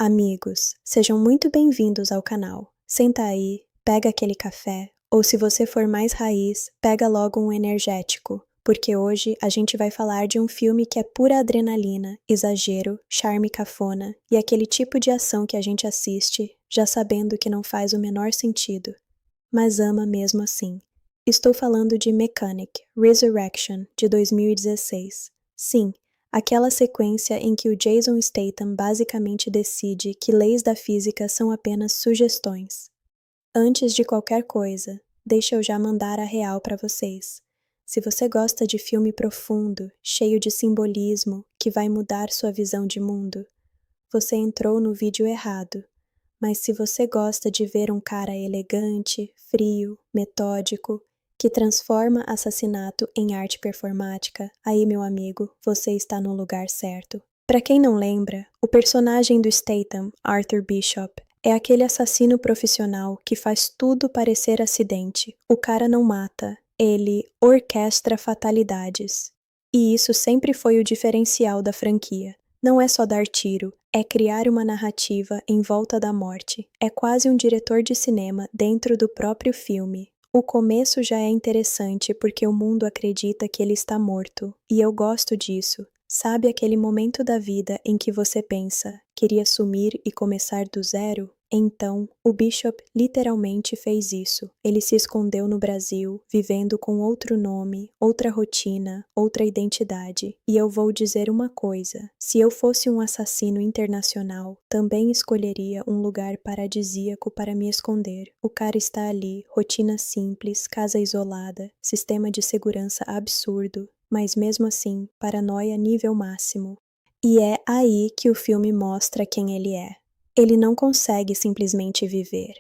Amigos, sejam muito bem-vindos ao canal. Senta aí, pega aquele café, ou se você for mais raiz, pega logo um energético, porque hoje a gente vai falar de um filme que é pura adrenalina, exagero, charme cafona e aquele tipo de ação que a gente assiste, já sabendo que não faz o menor sentido, mas ama mesmo assim. Estou falando de Mechanic, Resurrection, de 2016. Sim, aquela sequência em que o Jason Statham basicamente decide que leis da física são apenas sugestões. Antes de qualquer coisa, deixa eu já mandar a real para vocês. Se você gosta de filme profundo, cheio de simbolismo, que vai mudar sua visão de mundo, você entrou no vídeo errado. Mas se você gosta de ver um cara elegante, frio, metódico, que transforma assassinato em arte performática, aí, meu amigo, você está no lugar certo. Para quem não lembra, o personagem do Statham, Arthur Bishop, é aquele assassino profissional que faz tudo parecer acidente. O cara não mata, ele orquestra fatalidades. E isso sempre foi o diferencial da franquia. Não é só dar tiro, é criar uma narrativa em volta da morte. É quase um diretor de cinema dentro do próprio filme. O começo já é interessante porque o mundo acredita que ele está morto, e eu gosto disso. Sabe aquele momento da vida em que você pensa, queria sumir e começar do zero? Então, o Bishop literalmente fez isso. Ele se escondeu no Brasil, vivendo com outro nome, outra rotina, outra identidade. E eu vou dizer uma coisa: se eu fosse um assassino internacional, também escolheria um lugar paradisíaco para me esconder. O cara está ali, rotina simples, casa isolada, sistema de segurança absurdo, mas mesmo assim, paranoia nível máximo. E é aí que o filme mostra quem ele é. Ele não consegue simplesmente viver.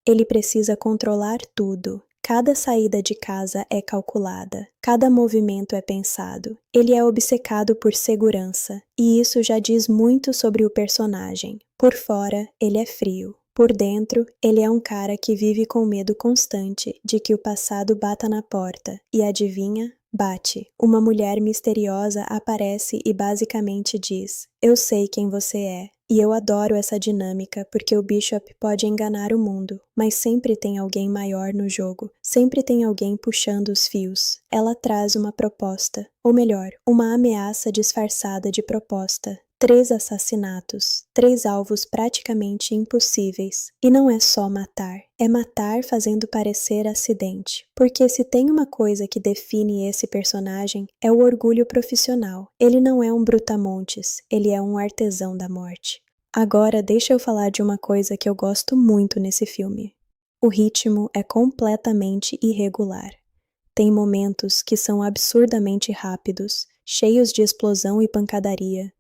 Ele precisa controlar tudo. Cada saída de casa é calculada. Cada movimento é pensado. Ele é obcecado por segurança. E isso já diz muito sobre o personagem. Por fora, ele é frio. Por dentro, ele é um cara que vive com medo constante de que o passado bata na porta. E adivinha? Bate. Uma mulher misteriosa aparece e basicamente diz: "Eu sei quem você é." E eu adoro essa dinâmica porque o Bishop pode enganar o mundo, mas sempre tem alguém maior no jogo, sempre tem alguém puxando os fios. Ela traz uma proposta, ou melhor, uma ameaça disfarçada de proposta. 3 assassinatos, 3 alvos praticamente impossíveis. E não é só matar, é matar fazendo parecer acidente. Porque se tem uma coisa que define esse personagem, é o orgulho profissional. Ele não é um brutamontes, ele é um artesão da morte. Agora deixa eu falar de uma coisa que eu gosto muito nesse filme. O ritmo é completamente irregular. Tem momentos que são absurdamente rápidos, cheios de explosão e pancadaria,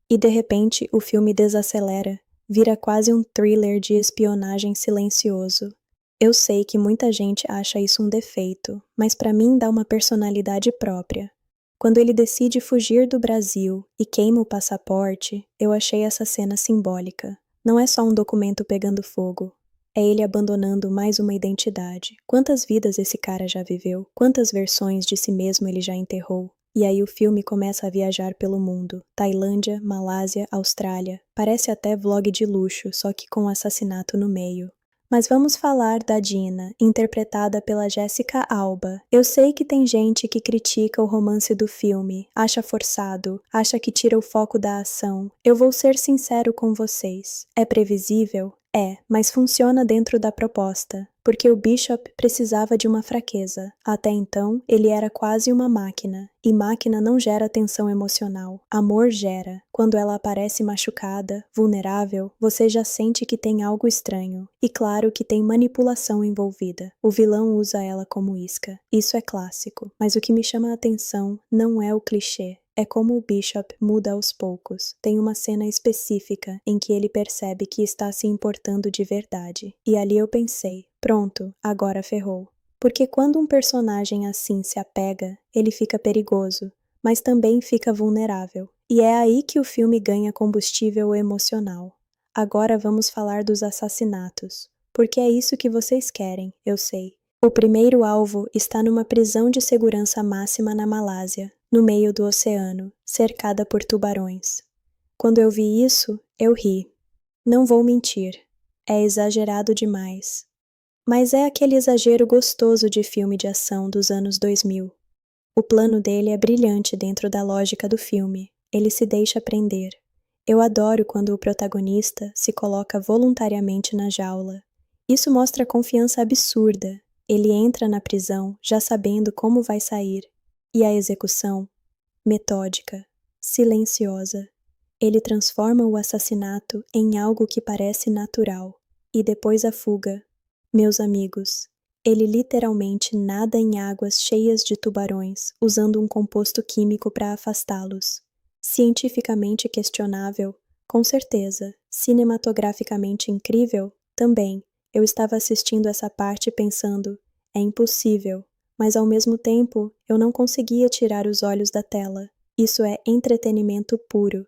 e de repente o filme desacelera, vira quase um thriller de espionagem silencioso. Eu sei que muita gente acha isso um defeito, mas para mim dá uma personalidade própria. Quando ele decide fugir do Brasil e queima o passaporte, eu achei essa cena simbólica. Não é só um documento pegando fogo. É ele abandonando mais uma identidade. Quantas vidas esse cara já viveu? Quantas versões de si mesmo ele já enterrou? E aí o filme começa a viajar pelo mundo. Tailândia, Malásia, Austrália. Parece até vlog de luxo, só que com assassinato no meio. Mas vamos falar da Dina, interpretada pela Jessica Alba. Eu sei que tem gente que critica o romance do filme, acha forçado, acha que tira o foco da ação. Eu vou ser sincero com vocês. É previsível? É, mas funciona dentro da proposta, porque o Bishop precisava de uma fraqueza. Até então, ele era quase uma máquina, e máquina não gera tensão emocional. Amor gera. Quando ela aparece machucada, vulnerável, você já sente que tem algo estranho. E claro que tem manipulação envolvida. O vilão usa ela como isca. Isso é clássico. Mas o que me chama a atenção não é o clichê. É como o Bishop muda aos poucos. Tem uma cena específica em que ele percebe que está se importando de verdade. E ali eu pensei, pronto, agora ferrou. Porque quando um personagem assim se apega, ele fica perigoso, mas também fica vulnerável. E é aí que o filme ganha combustível emocional. Agora vamos falar dos assassinatos. Porque é isso que vocês querem, eu sei. O primeiro alvo está numa prisão de segurança máxima na Malásia, no meio do oceano, cercada por tubarões. Quando eu vi isso, eu ri. Não vou mentir, é exagerado demais. Mas é aquele exagero gostoso de filme de ação dos anos 2000. O plano dele é brilhante dentro da lógica do filme, ele se deixa prender. Eu adoro quando o protagonista se coloca voluntariamente na jaula. Isso mostra confiança absurda. Ele entra na prisão já sabendo como vai sair. E a execução? Metódica, silenciosa. Ele transforma o assassinato em algo que parece natural. E depois a fuga. Meus amigos, ele literalmente nada em águas cheias de tubarões, usando um composto químico para afastá-los. Cientificamente questionável, com certeza. Cinematograficamente incrível, também. Eu estava assistindo essa parte pensando, é impossível, mas ao mesmo tempo eu não conseguia tirar os olhos da tela. Isso é entretenimento puro.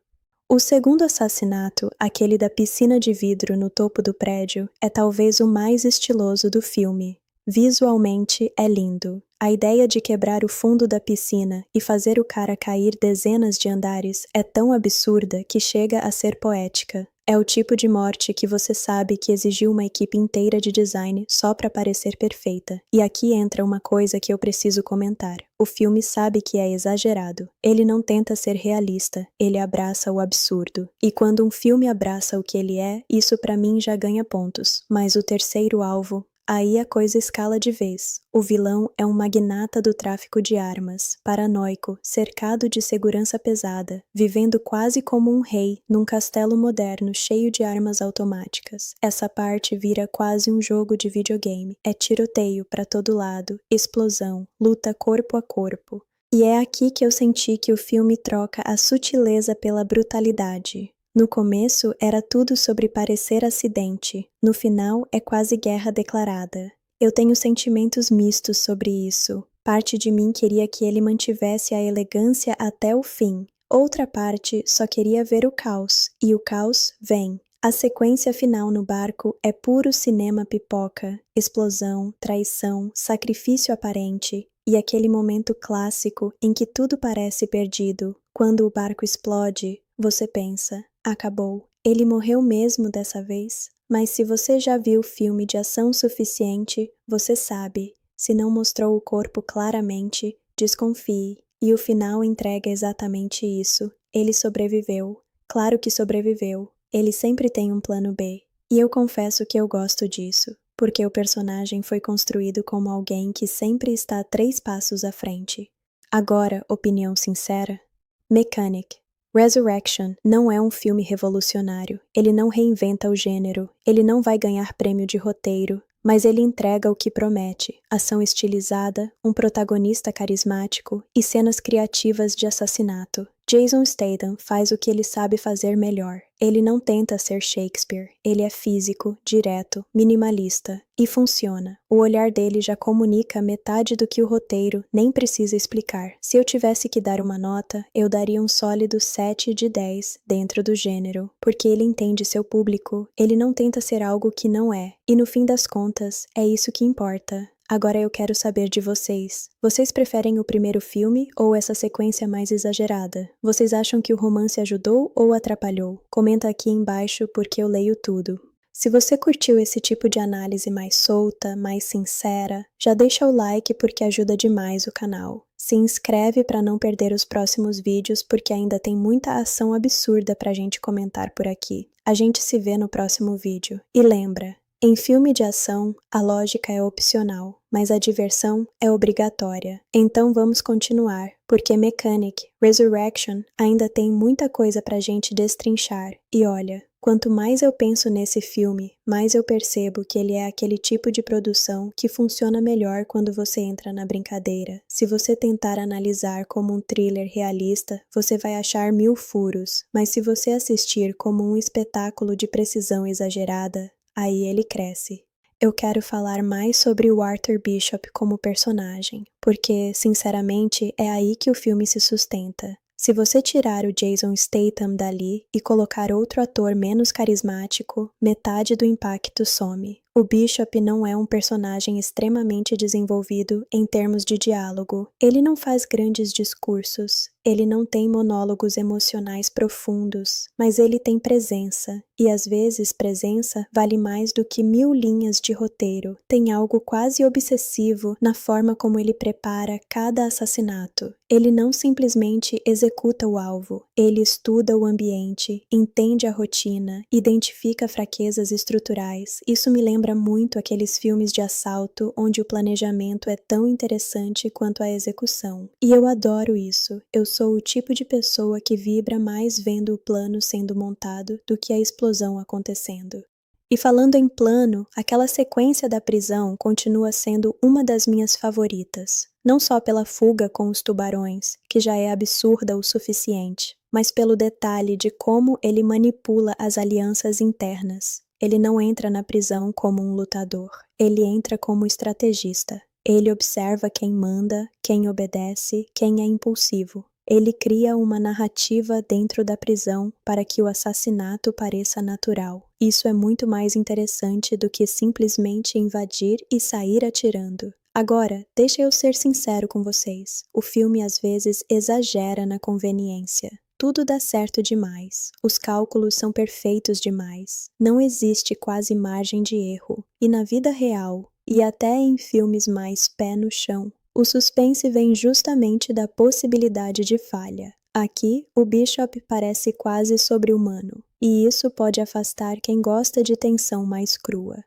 O segundo assassinato, aquele da piscina de vidro no topo do prédio, é talvez o mais estiloso do filme. Visualmente é lindo. A ideia de quebrar o fundo da piscina e fazer o cara cair dezenas de andares é tão absurda que chega a ser poética. É o tipo de morte que você sabe que exigiu uma equipe inteira de design só para parecer perfeita. E aqui entra uma coisa que eu preciso comentar. O filme sabe que é exagerado. Ele não tenta ser realista, ele abraça o absurdo. E quando um filme abraça o que ele é, isso para mim já ganha pontos. Mas o terceiro alvo, aí a coisa escala de vez. O vilão é um magnata do tráfico de armas, paranoico, cercado de segurança pesada, vivendo quase como um rei num castelo moderno cheio de armas automáticas. Essa parte vira quase um jogo de videogame. É tiroteio para todo lado, explosão, luta corpo a corpo. E é aqui que eu senti que o filme troca a sutileza pela brutalidade. No começo era tudo sobre parecer acidente, no final é quase guerra declarada. Eu tenho sentimentos mistos sobre isso. Parte de mim queria que ele mantivesse a elegância até o fim. Outra parte só queria ver o caos, e o caos vem. A sequência final no barco é puro cinema pipoca, explosão, traição, sacrifício aparente, e aquele momento clássico em que tudo parece perdido. Quando o barco explode, você pensa, acabou. Ele morreu mesmo dessa vez? Mas se você já viu filme de ação suficiente, você sabe. Se não mostrou o corpo claramente, desconfie. E o final entrega exatamente isso. Ele sobreviveu. Claro que sobreviveu. Ele sempre tem um plano B. E eu confesso que eu gosto disso, porque o personagem foi construído como alguém que sempre está 3 passos à frente. Agora, opinião sincera? Mechanic. Resurrection não é um filme revolucionário. Ele não reinventa o gênero. Ele não vai ganhar prêmio de roteiro. Mas ele entrega o que promete: ação estilizada, um protagonista carismático e cenas criativas de assassinato. Jason Statham faz o que ele sabe fazer melhor. Ele não tenta ser Shakespeare. Ele é físico, direto, minimalista. E funciona. O olhar dele já comunica metade do que o roteiro nem precisa explicar. Se eu tivesse que dar uma nota, eu daria um sólido 7 de 10 dentro do gênero. Porque ele entende seu público. Ele não tenta ser algo que não é. E no fim das contas, é isso que importa. Agora eu quero saber de vocês. Vocês preferem o primeiro filme ou essa sequência mais exagerada? Vocês acham que o romance ajudou ou atrapalhou? Comenta aqui embaixo porque eu leio tudo. Se você curtiu esse tipo de análise mais solta, mais sincera, já deixa o like porque ajuda demais o canal. Se inscreve para não perder os próximos vídeos porque ainda tem muita ação absurda pra gente comentar por aqui. A gente se vê no próximo vídeo. E lembra, em filme de ação, a lógica é opcional, mas a diversão é obrigatória. Então vamos continuar, porque Mechanic, Resurrection ainda tem muita coisa pra gente destrinchar. E olha, quanto mais eu penso nesse filme, mais eu percebo que ele é aquele tipo de produção que funciona melhor quando você entra na brincadeira. Se você tentar analisar como um thriller realista, você vai achar 1000 furos, mas se você assistir como um espetáculo de precisão exagerada, aí ele cresce. Eu quero falar mais sobre o Arthur Bishop como personagem, porque, sinceramente, é aí que o filme se sustenta. Se você tirar o Jason Statham dali e colocar outro ator menos carismático, metade do impacto some. O Bishop não é um personagem extremamente desenvolvido em termos de diálogo. Ele não faz grandes discursos. Ele não tem monólogos emocionais profundos, mas ele tem presença, e às vezes presença vale mais do que 1000 linhas de roteiro. Tem algo quase obsessivo na forma como ele prepara cada assassinato. Ele não simplesmente executa o alvo, ele estuda o ambiente, entende a rotina, identifica fraquezas estruturais. Isso me lembra muito aqueles filmes de assalto onde o planejamento é tão interessante quanto a execução. E eu adoro isso. Eu sou o tipo de pessoa que vibra mais vendo o plano sendo montado do que a explosão acontecendo. E falando em plano, aquela sequência da prisão continua sendo uma das minhas favoritas. Não só pela fuga com os tubarões, que já é absurda o suficiente, mas pelo detalhe de como ele manipula as alianças internas. Ele não entra na prisão como um lutador, ele entra como estrategista. Ele observa quem manda, quem obedece, quem é impulsivo. Ele cria uma narrativa dentro da prisão para que o assassinato pareça natural. Isso é muito mais interessante do que simplesmente invadir e sair atirando. Agora, deixa eu ser sincero com vocês. O filme às vezes exagera na conveniência. Tudo dá certo demais. Os cálculos são perfeitos demais. Não existe quase margem de erro. E na vida real, e até em filmes mais pé no chão, o suspense vem justamente da possibilidade de falha. Aqui, o Bishop parece quase sobre-humano, e isso pode afastar quem gosta de tensão mais crua.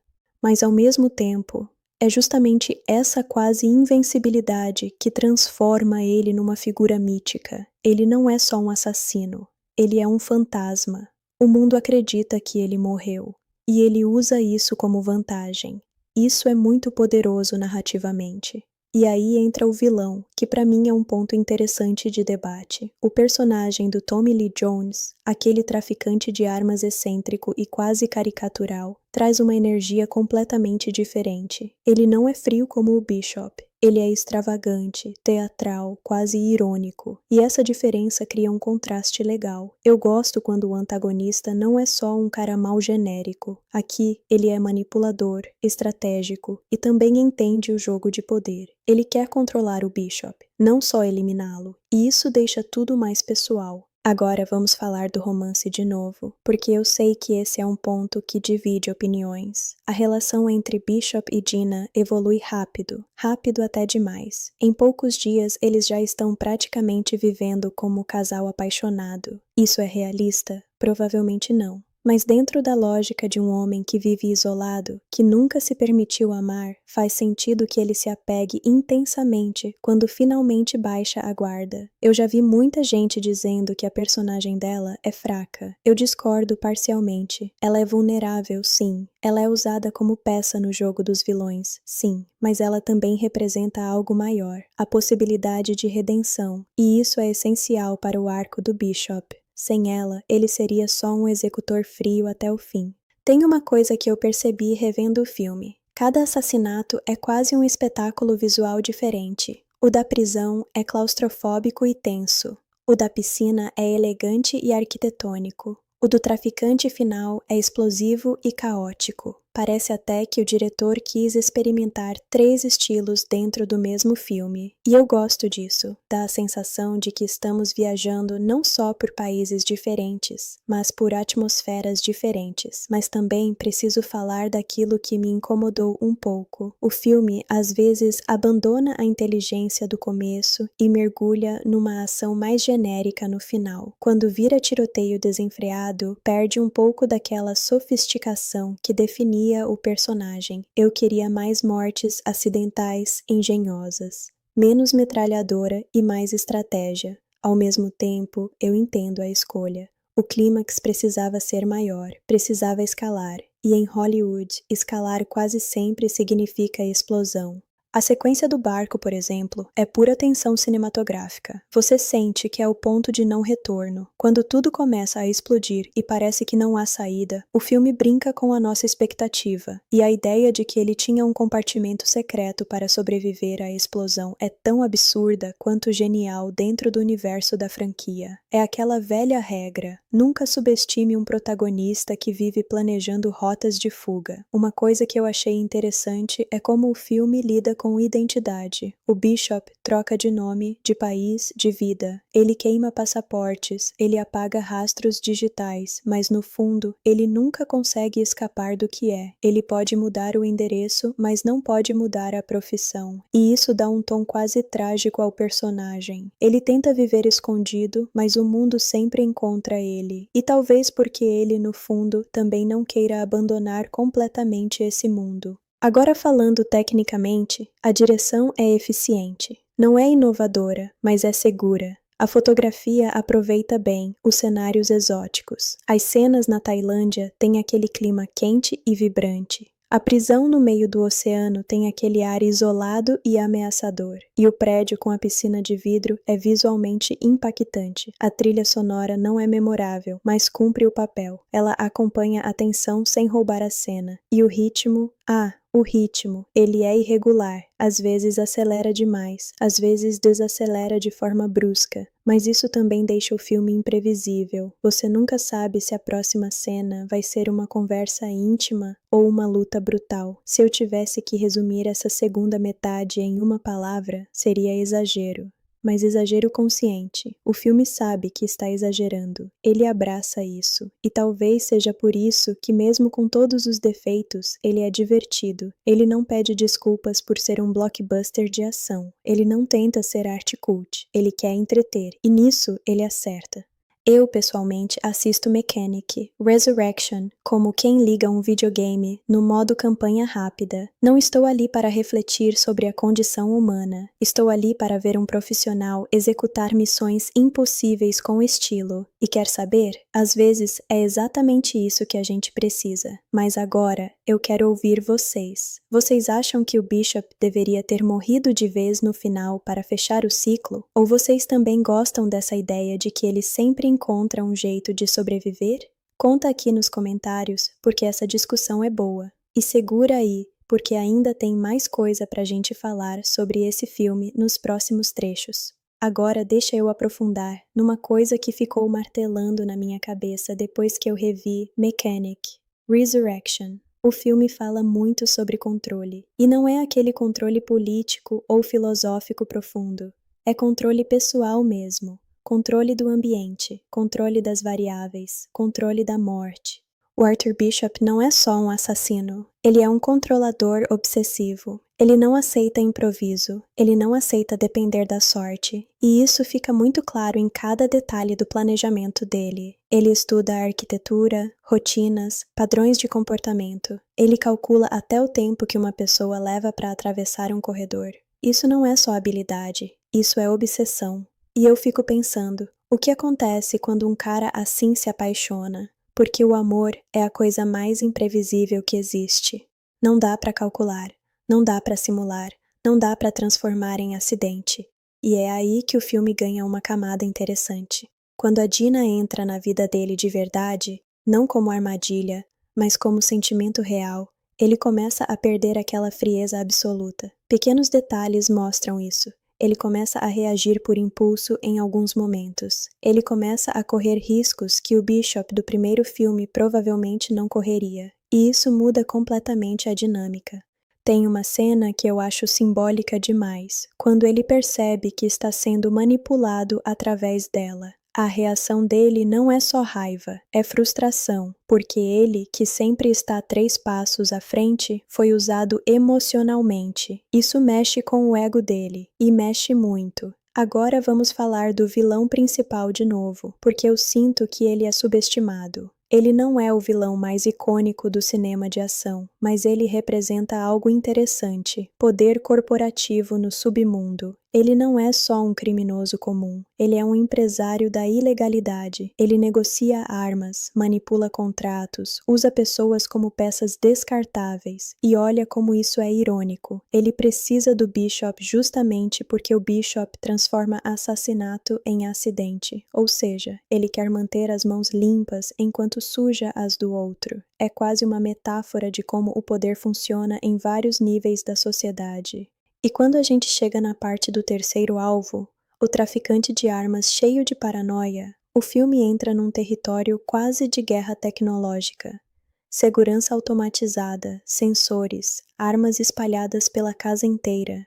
Mas ao mesmo tempo, é justamente essa quase invencibilidade que transforma ele numa figura mítica. Ele não é só um assassino, ele é um fantasma. O mundo acredita que ele morreu, e ele usa isso como vantagem. Isso é muito poderoso narrativamente. E aí entra o vilão, que para mim é um ponto interessante de debate. O personagem do Tommy Lee Jones, aquele traficante de armas excêntrico e quase caricatural, traz uma energia completamente diferente. Ele não é frio como o Bishop. Ele é extravagante, teatral, quase irônico. E essa diferença cria um contraste legal. Eu gosto quando o antagonista não é só um cara mal genérico. Aqui, ele é manipulador, estratégico e também entende o jogo de poder. Ele quer controlar o Bishop, não só eliminá-lo. E isso deixa tudo mais pessoal. Agora vamos falar do romance de novo, porque eu sei que esse é um ponto que divide opiniões. A relação entre Bishop e Gina evolui rápido até demais. Em poucos dias eles já estão praticamente vivendo como casal apaixonado. Isso é realista? Provavelmente não. Mas dentro da lógica de um homem que vive isolado, que nunca se permitiu amar, faz sentido que ele se apegue intensamente quando finalmente baixa a guarda. Eu já vi muita gente dizendo que a personagem dela é fraca. Eu discordo parcialmente. Ela é vulnerável, sim. Ela é usada como peça no jogo dos vilões, sim. Mas ela também representa algo maior, a possibilidade de redenção. E isso é essencial para o arco do Bishop. Sem ela, ele seria só um executor frio até o fim. Tem uma coisa que eu percebi revendo o filme. Cada assassinato é quase um espetáculo visual diferente. O da prisão é claustrofóbico e tenso. O da piscina é elegante e arquitetônico. O do traficante final é explosivo e caótico. Parece até que o diretor quis experimentar 3 estilos dentro do mesmo filme. E eu gosto disso. Dá a sensação de que estamos viajando não só por países diferentes, mas por atmosferas diferentes. Mas também preciso falar daquilo que me incomodou um pouco. O filme, às vezes, abandona a inteligência do começo e mergulha numa ação mais genérica no final. Quando vira tiroteio desenfreado, perde um pouco daquela sofisticação que definia o personagem. Eu queria mais mortes acidentais, engenhosas, menos metralhadora e mais estratégia. Ao mesmo tempo, eu entendo a escolha. O clímax precisava ser maior, precisava escalar, e em Hollywood, escalar quase sempre significa explosão. A sequência do barco, por exemplo, é pura tensão cinematográfica. Você sente que é o ponto de não retorno. Quando tudo começa a explodir e parece que não há saída, o filme brinca com a nossa expectativa. E a ideia de que ele tinha um compartimento secreto para sobreviver à explosão é tão absurda quanto genial dentro do universo da franquia. É aquela velha regra: nunca subestime um protagonista que vive planejando rotas de fuga. Uma coisa que eu achei interessante é como o filme lida com identidade. O Bishop troca de nome, de país, de vida. Ele queima passaportes, ele apaga rastros digitais, mas no fundo, ele nunca consegue escapar do que é. Ele pode mudar o endereço, mas não pode mudar a profissão. E isso dá um tom quase trágico ao personagem. Ele tenta viver escondido, mas o mundo sempre encontra ele. E talvez porque ele, no fundo, também não queira abandonar completamente esse mundo. Agora falando tecnicamente, a direção é eficiente. Não é inovadora, mas é segura. A fotografia aproveita bem os cenários exóticos. As cenas na Tailândia têm aquele clima quente e vibrante. A prisão no meio do oceano tem aquele ar isolado e ameaçador. E o prédio com a piscina de vidro é visualmente impactante. A trilha sonora não é memorável, mas cumpre o papel. Ela acompanha a tensão sem roubar a cena. E o ritmo? O ritmo, ele é irregular, às vezes acelera demais, às vezes desacelera de forma brusca, mas isso também deixa o filme imprevisível. Você nunca sabe se a próxima cena vai ser uma conversa íntima ou uma luta brutal. Se eu tivesse que resumir essa segunda metade em uma palavra, seria exagero. Mas exagero consciente. O filme sabe que está exagerando. Ele abraça isso. E talvez seja por isso que, mesmo com todos os defeitos, ele é divertido. Ele não pede desculpas por ser um blockbuster de ação. Ele não tenta ser arte cult. Ele quer entreter. E nisso ele acerta. Eu, pessoalmente, assisto Mechanic, Resurrection, como quem liga um videogame no modo campanha rápida. Não estou ali para refletir sobre a condição humana. Estou ali para ver um profissional executar missões impossíveis com estilo. E quer saber? Às vezes é exatamente isso que a gente precisa. Mas agora eu quero ouvir vocês. Vocês acham que o Bishop deveria ter morrido de vez no final para fechar o ciclo? Ou vocês também gostam dessa ideia de que ele sempre encontra um jeito de sobreviver? Conta aqui nos comentários, porque essa discussão é boa. E segura aí, porque ainda tem mais coisa pra gente falar sobre esse filme nos próximos trechos. Agora deixa eu aprofundar numa coisa que ficou martelando na minha cabeça depois que eu revi Mechanic, Resurrection. O filme fala muito sobre controle, e não é aquele controle político ou filosófico profundo. É controle pessoal mesmo. Controle do ambiente, controle das variáveis, controle da morte. O Arthur Bishop não é só um assassino, ele é um controlador obsessivo. Ele não aceita improviso, ele não aceita depender da sorte, e isso fica muito claro em cada detalhe do planejamento dele. Ele estuda a arquitetura, rotinas, padrões de comportamento. Ele calcula até o tempo que uma pessoa leva para atravessar um corredor. Isso não é só habilidade, isso é obsessão. E eu fico pensando, o que acontece quando um cara assim se apaixona? Porque o amor é a coisa mais imprevisível que existe. Não dá para calcular, não dá para simular, não dá para transformar em acidente. E é aí que o filme ganha uma camada interessante. Quando a Dina entra na vida dele de verdade, não como armadilha, mas como sentimento real, ele começa a perder aquela frieza absoluta. Pequenos detalhes mostram isso. Ele começa a reagir por impulso em alguns momentos. Ele começa a correr riscos que o Bishop do primeiro filme provavelmente não correria. E isso muda completamente a dinâmica. Tem uma cena que eu acho simbólica demais, quando ele percebe que está sendo manipulado através dela. A reação dele não é só raiva, é frustração, porque ele, que sempre está 3 passos à frente, foi usado emocionalmente. Isso mexe com o ego dele, e mexe muito. Agora vamos falar do vilão principal de novo, porque eu sinto que ele é subestimado. Ele não é o vilão mais icônico do cinema de ação, mas ele representa algo interessante, poder corporativo no submundo. Ele não é só um criminoso comum, ele é um empresário da ilegalidade. Ele negocia armas, manipula contratos, usa pessoas como peças descartáveis. E olha como isso é irônico. Ele precisa do Bishop justamente porque o Bishop transforma assassinato em acidente, ou seja, ele quer manter as mãos limpas enquanto suja as do outro. É quase uma metáfora de como o poder funciona em vários níveis da sociedade. E quando a gente chega na parte do terceiro alvo, o traficante de armas cheio de paranoia, o filme entra num território quase de guerra tecnológica. Segurança automatizada, sensores, armas espalhadas pela casa inteira.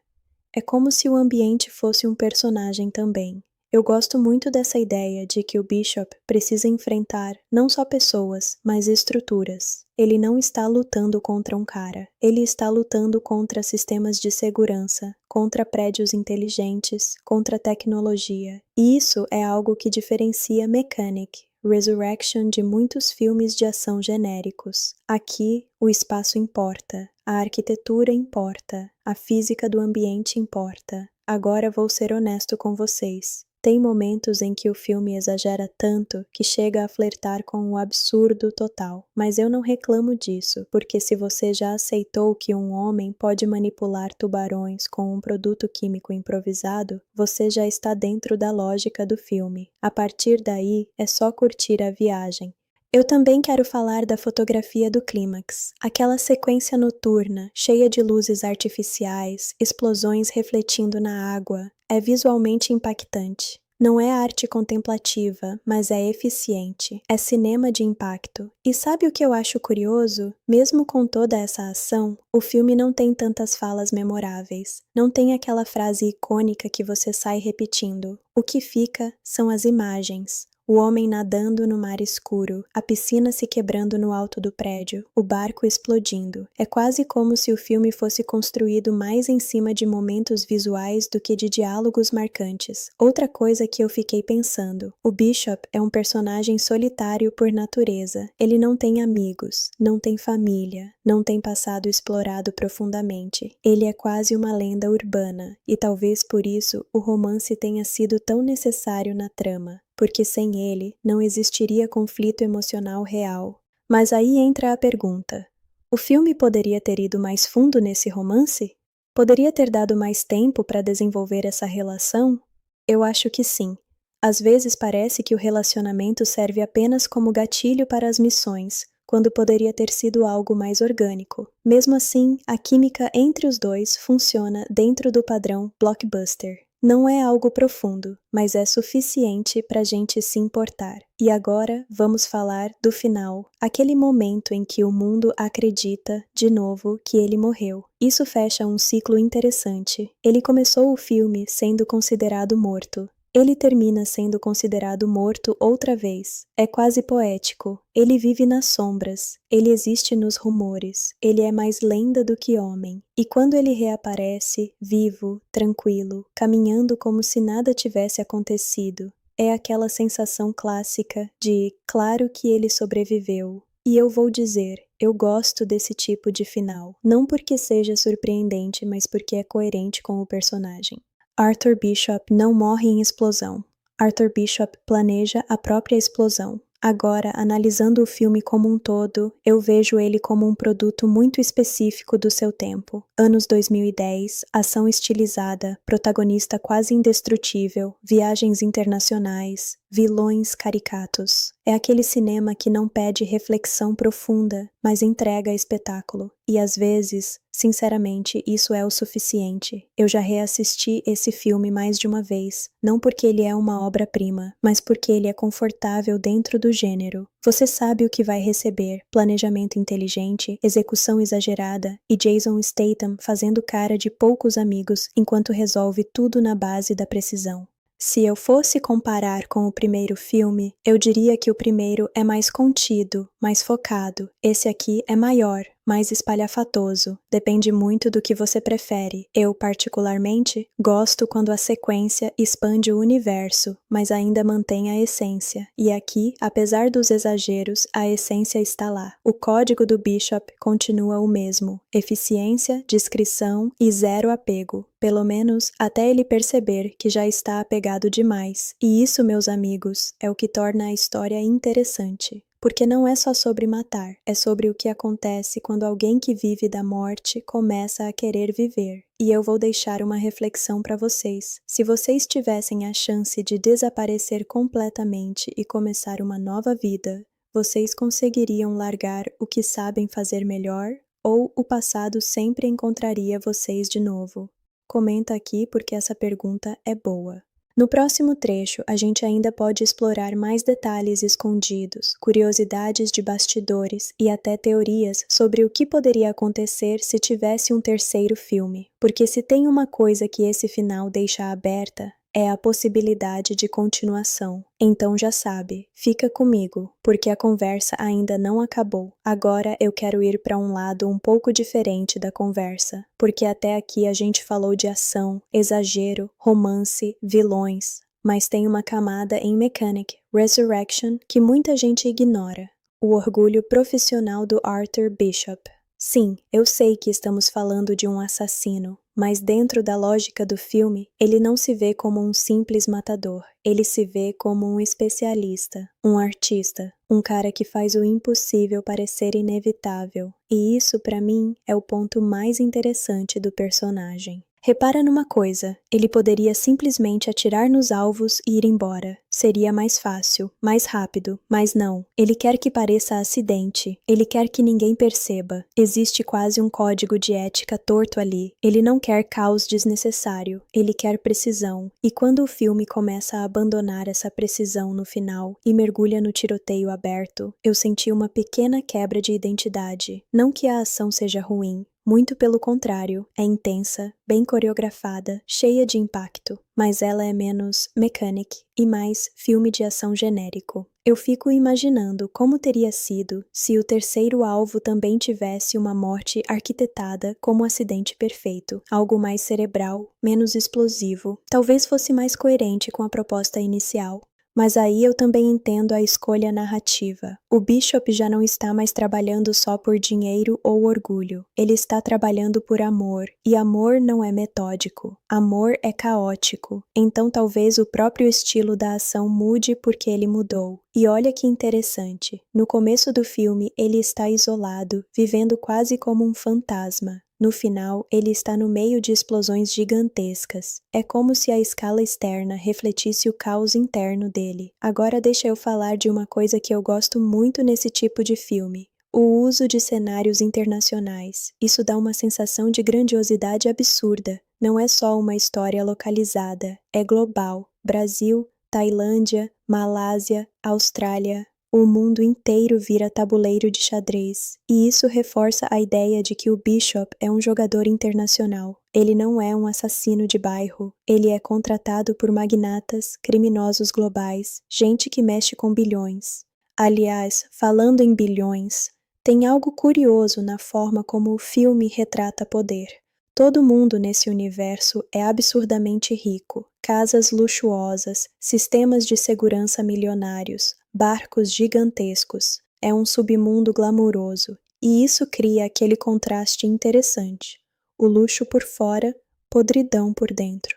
É como se o ambiente fosse um personagem também. Eu gosto muito dessa ideia de que o Bishop precisa enfrentar não só pessoas, mas estruturas. Ele não está lutando contra um cara, ele está lutando contra sistemas de segurança, contra prédios inteligentes, contra tecnologia. E isso é algo que diferencia Mechanic, Resurrection de muitos filmes de ação genéricos. Aqui, o espaço importa, a arquitetura importa, a física do ambiente importa. Agora vou ser honesto com vocês. Tem momentos em que o filme exagera tanto que chega a flertar com o absurdo total. Mas eu não reclamo disso, porque se você já aceitou que um homem pode manipular tubarões com um produto químico improvisado, você já está dentro da lógica do filme. A partir daí, é só curtir a viagem. Eu também quero falar da fotografia do clímax. Aquela sequência noturna, cheia de luzes artificiais, explosões refletindo na água, é visualmente impactante. Não é arte contemplativa, mas é eficiente. É cinema de impacto. E sabe o que eu acho curioso? Mesmo com toda essa ação, o filme não tem tantas falas memoráveis. Não tem aquela frase icônica que você sai repetindo. O que fica são as imagens. O homem nadando no mar escuro, a piscina se quebrando no alto do prédio, o barco explodindo. É quase como se o filme fosse construído mais em cima de momentos visuais do que de diálogos marcantes. Outra coisa que eu fiquei pensando, o Bishop é um personagem solitário por natureza. Ele não tem amigos, não tem família, não tem passado explorado profundamente. Ele é quase uma lenda urbana, e talvez por isso o romance tenha sido tão necessário na trama. Porque sem ele não existiria conflito emocional real. Mas aí entra a pergunta: o filme poderia ter ido mais fundo nesse romance? Poderia ter dado mais tempo para desenvolver essa relação? Eu acho que sim. Às vezes parece que o relacionamento serve apenas como gatilho para as missões, quando poderia ter sido algo mais orgânico. Mesmo assim, a química entre os dois funciona dentro do padrão blockbuster. Não é algo profundo, mas é suficiente para a gente se importar. E agora vamos falar do final, aquele momento em que o mundo acredita, de novo, que ele morreu. Isso fecha um ciclo interessante. Ele começou o filme sendo considerado morto. Ele termina sendo considerado morto outra vez. É quase poético. Ele vive nas sombras. Ele existe nos rumores. Ele é mais lenda do que homem. E quando ele reaparece, vivo, tranquilo, caminhando como se nada tivesse acontecido, é aquela sensação clássica de claro que ele sobreviveu. E eu vou dizer, eu gosto desse tipo de final. Não porque seja surpreendente, mas porque é coerente com o personagem. Arthur Bishop não morre em explosão. Arthur Bishop planeja a própria explosão. Agora, analisando o filme como um todo, eu vejo ele como um produto muito específico do seu tempo. Anos 2010, ação estilizada, protagonista quase indestrutível, viagens internacionais, vilões caricatos. É aquele cinema que não pede reflexão profunda, mas entrega espetáculo. E às vezes, sinceramente, isso é o suficiente. Eu já reassisti esse filme mais de uma vez, não porque ele é uma obra-prima, mas porque ele é confortável dentro do gênero. Você sabe o que vai receber: planejamento inteligente, execução exagerada e Jason Statham fazendo cara de poucos amigos enquanto resolve tudo na base da precisão. Se eu fosse comparar com o primeiro filme, eu diria que o primeiro é mais contido, mais focado. Esse aqui é maior, mais espalhafatoso. Depende muito do que você prefere. Eu, particularmente, gosto quando a sequência expande o universo, mas ainda mantém a essência. E aqui, apesar dos exageros, a essência está lá. O código do Bishop continua o mesmo: eficiência, discrição e zero apego. Pelo menos até ele perceber que já está apegado demais. E isso, meus amigos, é o que torna a história interessante. Porque não é só sobre matar, é sobre o que acontece quando alguém que vive da morte começa a querer viver. E eu vou deixar uma reflexão para vocês. Se vocês tivessem a chance de desaparecer completamente e começar uma nova vida, vocês conseguiriam largar o que sabem fazer melhor? Ou o passado sempre encontraria vocês de novo? Comenta aqui porque essa pergunta é boa. No próximo trecho, a gente ainda pode explorar mais detalhes escondidos, curiosidades de bastidores e até teorias sobre o que poderia acontecer se tivesse um terceiro filme. Porque se tem uma coisa que esse final deixa aberta, é a possibilidade de continuação. Então já sabe, fica comigo, porque a conversa ainda não acabou. Agora eu quero ir para um lado um pouco diferente da conversa, porque até aqui a gente falou de ação, exagero, romance, vilões, mas tem uma camada em Mechanic, Resurrection, que muita gente ignora. O orgulho profissional do Arthur Bishop. Sim, eu sei que estamos falando de um assassino, mas dentro da lógica do filme, ele não se vê como um simples matador, ele se vê como um especialista, um artista, um cara que faz o impossível parecer inevitável, e isso para mim é o ponto mais interessante do personagem. Repara numa coisa, ele poderia simplesmente atirar nos alvos e ir embora. Seria mais fácil, mais rápido, mas não. Ele quer que pareça acidente, ele quer que ninguém perceba. Existe quase um código de ética torto ali. Ele não quer caos desnecessário, ele quer precisão. E quando o filme começa a abandonar essa precisão no final e mergulha no tiroteio aberto, eu senti uma pequena quebra de identidade. Não que a ação seja ruim, muito pelo contrário, é intensa, bem coreografada, cheia de impacto, mas ela é menos mechanic e mais filme de ação genérico. Eu fico imaginando como teria sido se o terceiro alvo também tivesse uma morte arquitetada como um acidente perfeito, algo mais cerebral, menos explosivo, talvez fosse mais coerente com a proposta inicial. Mas aí eu também entendo a escolha narrativa. O Bishop já não está mais trabalhando só por dinheiro ou orgulho. Ele está trabalhando por amor, e amor não é metódico. Amor é caótico. Então talvez o próprio estilo da ação mude porque ele mudou. E olha que interessante. No começo do filme, ele está isolado, vivendo quase como um fantasma. No final, ele está no meio de explosões gigantescas. É como se a escala externa refletisse o caos interno dele. Agora deixa eu falar de uma coisa que eu gosto muito nesse tipo de filme. O uso de cenários internacionais. Isso dá uma sensação de grandiosidade absurda. Não é só uma história localizada, é global. Brasil, Tailândia, Malásia, Austrália. O mundo inteiro vira tabuleiro de xadrez, e isso reforça a ideia de que o Bishop é um jogador internacional. Ele não é um assassino de bairro, ele é contratado por magnatas, criminosos globais, gente que mexe com bilhões. Aliás, falando em bilhões, tem algo curioso na forma como o filme retrata poder. Todo mundo nesse universo é absurdamente rico. Casas luxuosas, sistemas de segurança milionários, barcos gigantescos. É um submundo glamuroso, e isso cria aquele contraste interessante. O luxo por fora, podridão por dentro.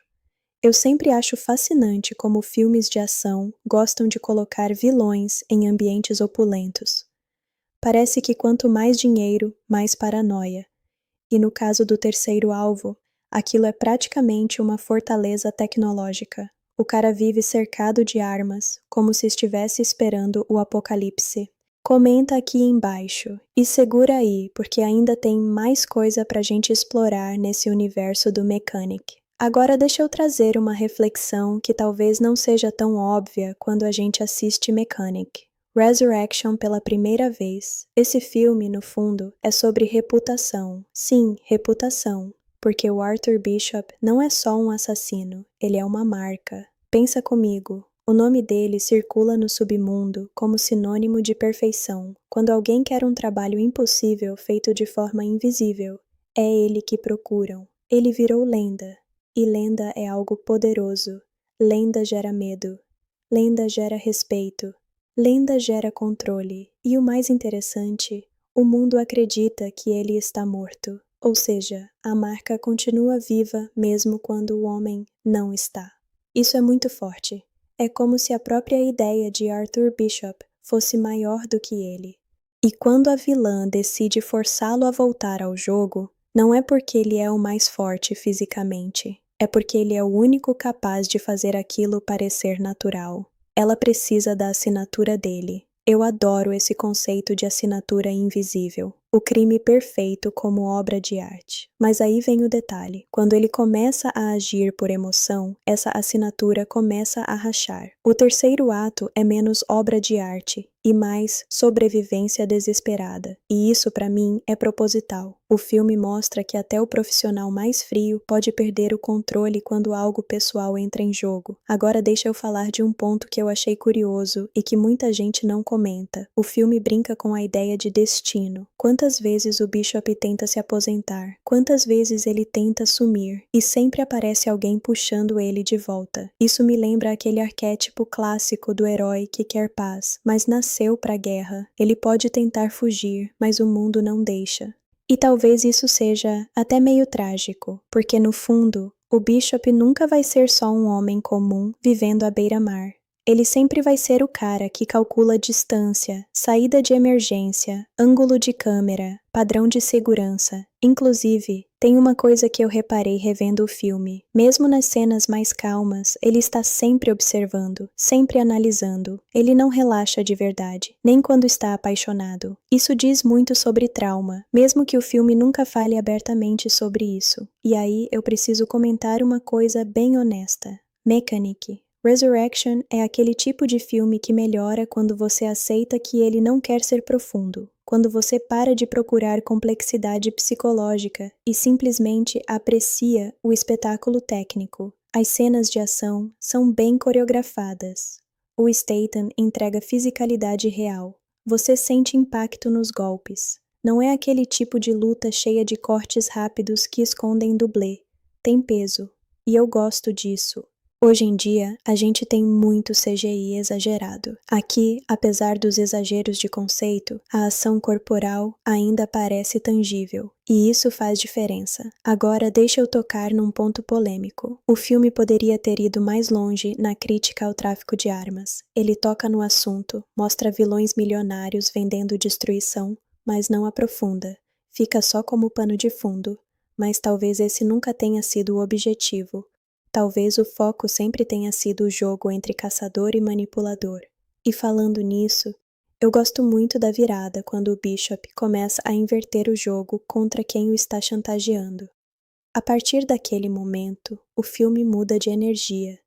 Eu sempre acho fascinante como filmes de ação gostam de colocar vilões em ambientes opulentos. Parece que quanto mais dinheiro, mais paranoia. E no caso do terceiro alvo, aquilo é praticamente uma fortaleza tecnológica. O cara vive cercado de armas, como se estivesse esperando o apocalipse. Comenta aqui embaixo, e segura aí, porque ainda tem mais coisa pra gente explorar nesse universo do Mechanic. Agora deixa eu trazer uma reflexão que talvez não seja tão óbvia quando a gente assiste Mechanic. Resurrection pela primeira vez. Esse filme, no fundo, é sobre reputação. Sim, reputação. Porque o Arthur Bishop não é só um assassino, ele é uma marca. Pensa comigo, o nome dele circula no submundo como sinônimo de perfeição. Quando alguém quer um trabalho impossível feito de forma invisível, é ele que procuram. Ele virou lenda. E lenda é algo poderoso. Lenda gera medo. Lenda gera respeito. Lenda gera controle, e o mais interessante, o mundo acredita que ele está morto, ou seja, a marca continua viva mesmo quando o homem não está. Isso é muito forte. É como se a própria ideia de Arthur Bishop fosse maior do que ele. E quando a vilã decide forçá-lo a voltar ao jogo, não é porque ele é o mais forte fisicamente, é porque ele é o único capaz de fazer aquilo parecer natural. Ela precisa da assinatura dele. Eu adoro esse conceito de assinatura invisível. o crime perfeito como obra de arte. Mas aí vem o detalhe: quando ele começa a agir por emoção, essa assinatura começa a rachar. O terceiro ato é menos obra de arte e mais sobrevivência desesperada. E isso, para mim, é proposital. O filme mostra que até o profissional mais frio pode perder o controle quando algo pessoal entra em jogo. Agora deixa eu falar de um ponto que eu achei curioso e que muita gente não comenta. O filme brinca com a ideia de destino. Quantas vezes o Bishop tenta se aposentar? Quantas vezes ele tenta sumir? E sempre aparece alguém puxando ele de volta. Isso me lembra aquele arquétipo clássico do herói que quer paz, mas nasceu para a guerra. Ele pode tentar fugir, mas o mundo não deixa. E talvez isso seja até meio trágico, porque no fundo, o Bishop nunca vai ser só um homem comum vivendo à beira-mar. Ele sempre vai ser o cara que calcula distância, saída de emergência, ângulo de câmera, padrão de segurança. Inclusive, tem uma coisa que eu reparei revendo o filme. Mesmo nas cenas mais calmas, ele está sempre observando, sempre analisando. Ele não relaxa de verdade, nem quando está apaixonado. Isso diz muito sobre trauma, mesmo que o filme nunca fale abertamente sobre isso. E aí eu preciso comentar uma coisa bem honesta. Mechanic. Resurrection é aquele tipo de filme que melhora quando você aceita que ele não quer ser profundo, quando você para de procurar complexidade psicológica e simplesmente aprecia o espetáculo técnico. As cenas de ação são bem coreografadas. O Statham entrega fisicalidade real. Você sente impacto nos golpes. Não é aquele tipo de luta cheia de cortes rápidos que escondem dublê. Tem peso. E eu gosto disso. Hoje em dia, a gente tem muito CGI exagerado. Aqui, apesar dos exageros de conceito, a ação corporal ainda parece tangível. E isso faz diferença. Agora deixa eu tocar num ponto polêmico. O filme poderia ter ido mais longe na crítica ao tráfico de armas. Ele toca no assunto, mostra vilões milionários vendendo destruição, mas não aprofunda. Fica só como pano de fundo. Mas talvez esse nunca tenha sido o objetivo. Talvez o foco sempre tenha sido o jogo entre caçador e manipulador. E falando nisso, eu gosto muito da virada quando o Bishop começa a inverter o jogo contra quem o está chantageando. A partir daquele momento, o filme muda de energia.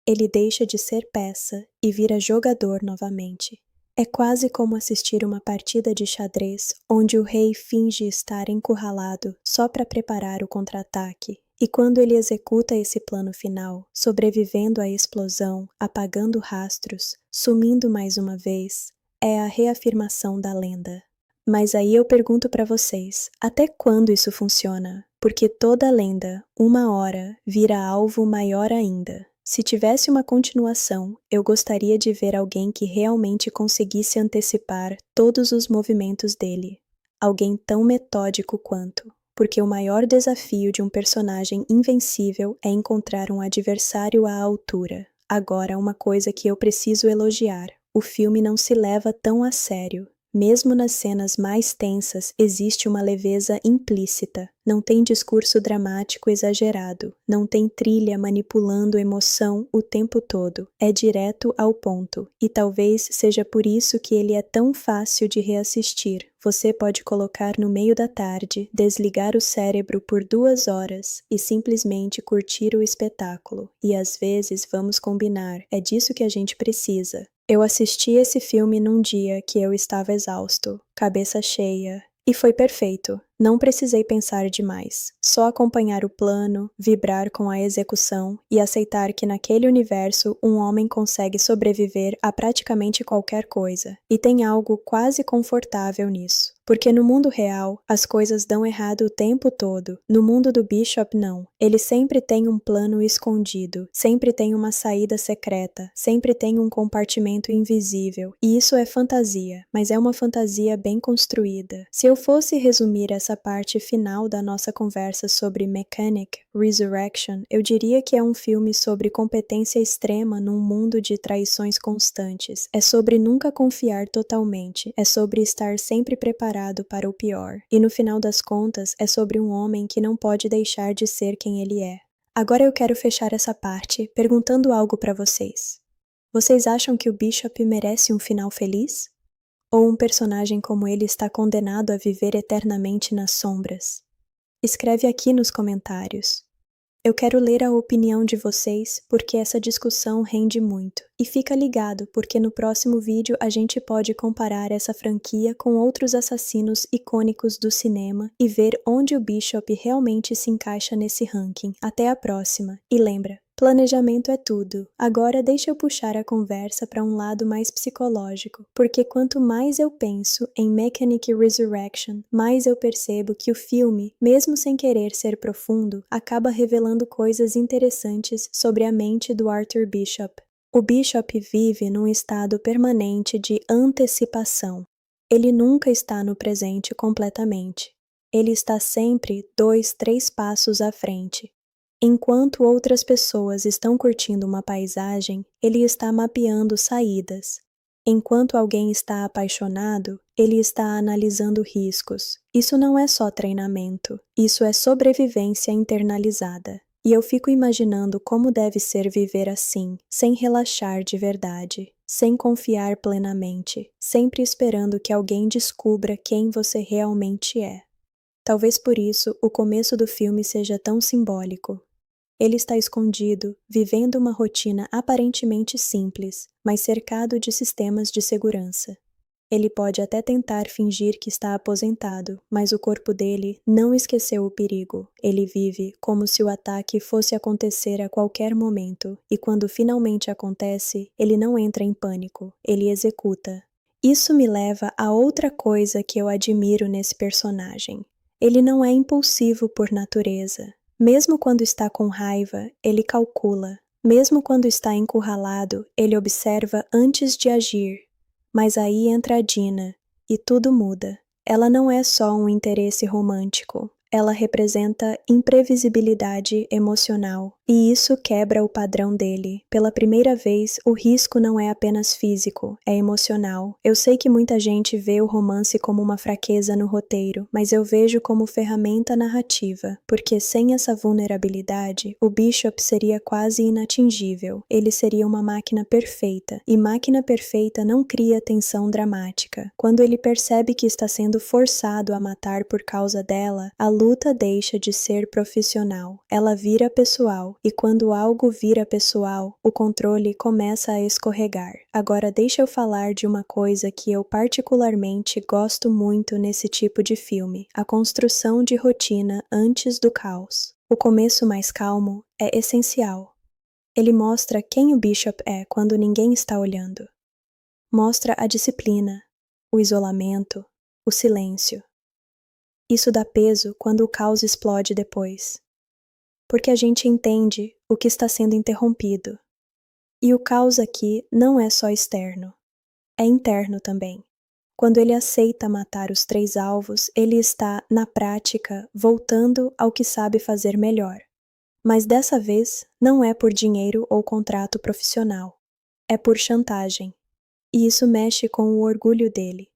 Ele deixa de ser peça e vira jogador novamente. É quase como assistir uma partida de xadrez onde o rei finge estar encurralado só para preparar o contra-ataque. E quando ele executa esse plano final, sobrevivendo à explosão, apagando rastros, sumindo mais uma vez, é a reafirmação da lenda. Mas aí eu pergunto para vocês, até quando isso funciona? Porque toda lenda, uma hora, vira alvo maior ainda. Se tivesse uma continuação, eu gostaria de ver alguém que realmente conseguisse antecipar todos os movimentos dele. Alguém tão metódico quanto. Porque o maior desafio de um personagem invencível é encontrar um adversário à altura. Agora, uma coisa que eu preciso elogiar: o filme não se leva tão a sério. Mesmo nas cenas mais tensas, existe uma leveza implícita. Não tem discurso dramático exagerado. Não tem trilha manipulando emoção o tempo todo. É direto ao ponto. E talvez seja por isso que ele é tão fácil de reassistir. Você pode colocar no meio da tarde, desligar o cérebro por 2 horas e simplesmente curtir o espetáculo. E às vezes, vamos combinar, é disso que a gente precisa. Eu assisti esse filme num dia que eu estava exausto, cabeça cheia, e foi perfeito. Não precisei pensar demais, só acompanhar o plano, vibrar com a execução e aceitar que naquele universo um homem consegue sobreviver a praticamente qualquer coisa. E tem algo quase confortável nisso. Porque no mundo real, as coisas dão errado o tempo todo. No mundo do Bishop, não. Ele sempre tem um plano escondido, sempre tem uma saída secreta, sempre tem um compartimento invisível. E isso é fantasia, mas é uma fantasia bem construída. Se eu fosse resumir essa parte final da nossa conversa sobre Mechanic, Resurrection, eu diria que é um filme sobre competência extrema num mundo de traições constantes. É sobre nunca confiar totalmente, é sobre estar sempre preparado para o pior. E no final das contas, é sobre um homem que não pode deixar de ser quem ele é. Agora eu quero fechar essa parte perguntando algo para vocês. Vocês acham que o Bishop merece um final feliz? Ou um personagem como ele está condenado a viver eternamente nas sombras? Escreve aqui nos comentários. Eu quero ler a opinião de vocês porque essa discussão rende muito. E fica ligado porque no próximo vídeo a gente pode comparar essa franquia com outros assassinos icônicos do cinema e ver onde o Bishop realmente se encaixa nesse ranking. Até a próxima. E lembra, planejamento é tudo. Agora deixa eu puxar a conversa para um lado mais psicológico, porque quanto mais eu penso em Mechanic Resurrection, mais eu percebo que o filme, mesmo sem querer ser profundo, acaba revelando coisas interessantes sobre a mente do Arthur Bishop. O Bishop vive num estado permanente de antecipação. Ele nunca está no presente completamente. Ele está sempre 2, 3 passos à frente. Enquanto outras pessoas estão curtindo uma paisagem, ele está mapeando saídas. Enquanto alguém está apaixonado, ele está analisando riscos. Isso não é só treinamento, isso é sobrevivência internalizada. E eu fico imaginando como deve ser viver assim, sem relaxar de verdade, sem confiar plenamente, sempre esperando que alguém descubra quem você realmente é. Talvez por isso o começo do filme seja tão simbólico. Ele está escondido, vivendo uma rotina aparentemente simples, mas cercado de sistemas de segurança. Ele pode até tentar fingir que está aposentado, mas o corpo dele não esqueceu o perigo. Ele vive como se o ataque fosse acontecer a qualquer momento, e quando finalmente acontece, ele não entra em pânico, ele executa. Isso me leva a outra coisa que eu admiro nesse personagem. Ele não é impulsivo por natureza. Mesmo quando está com raiva, ele calcula. Mesmo quando está encurralado, ele observa antes de agir. Mas aí entra a Dina, e tudo muda. Ela não é só um interesse romântico. Ela representa imprevisibilidade emocional, e isso quebra o padrão dele. Pela primeira vez, o risco não é apenas físico, é emocional. Eu sei que muita gente vê o romance como uma fraqueza no roteiro, mas eu vejo como ferramenta narrativa, porque sem essa vulnerabilidade, o Bishop seria quase inatingível. Ele seria uma máquina perfeita, e máquina perfeita não cria tensão dramática. Quando ele percebe que está sendo forçado a matar por causa dela, a luta deixa de ser profissional, ela vira pessoal, e quando algo vira pessoal, o controle começa a escorregar. Agora deixa eu falar de uma coisa que eu particularmente gosto muito nesse tipo de filme, a construção de rotina antes do caos. O começo mais calmo é essencial. Ele mostra quem o Bishop é quando ninguém está olhando. Mostra a disciplina, o isolamento, o silêncio. Isso dá peso quando o caos explode depois. Porque a gente entende o que está sendo interrompido. E o caos aqui não é só externo, é interno também. Quando ele aceita matar os 3 alvos, ele está, na prática, voltando ao que sabe fazer melhor. Mas dessa vez, não é por dinheiro ou contrato profissional. É por chantagem. E isso mexe com o orgulho dele.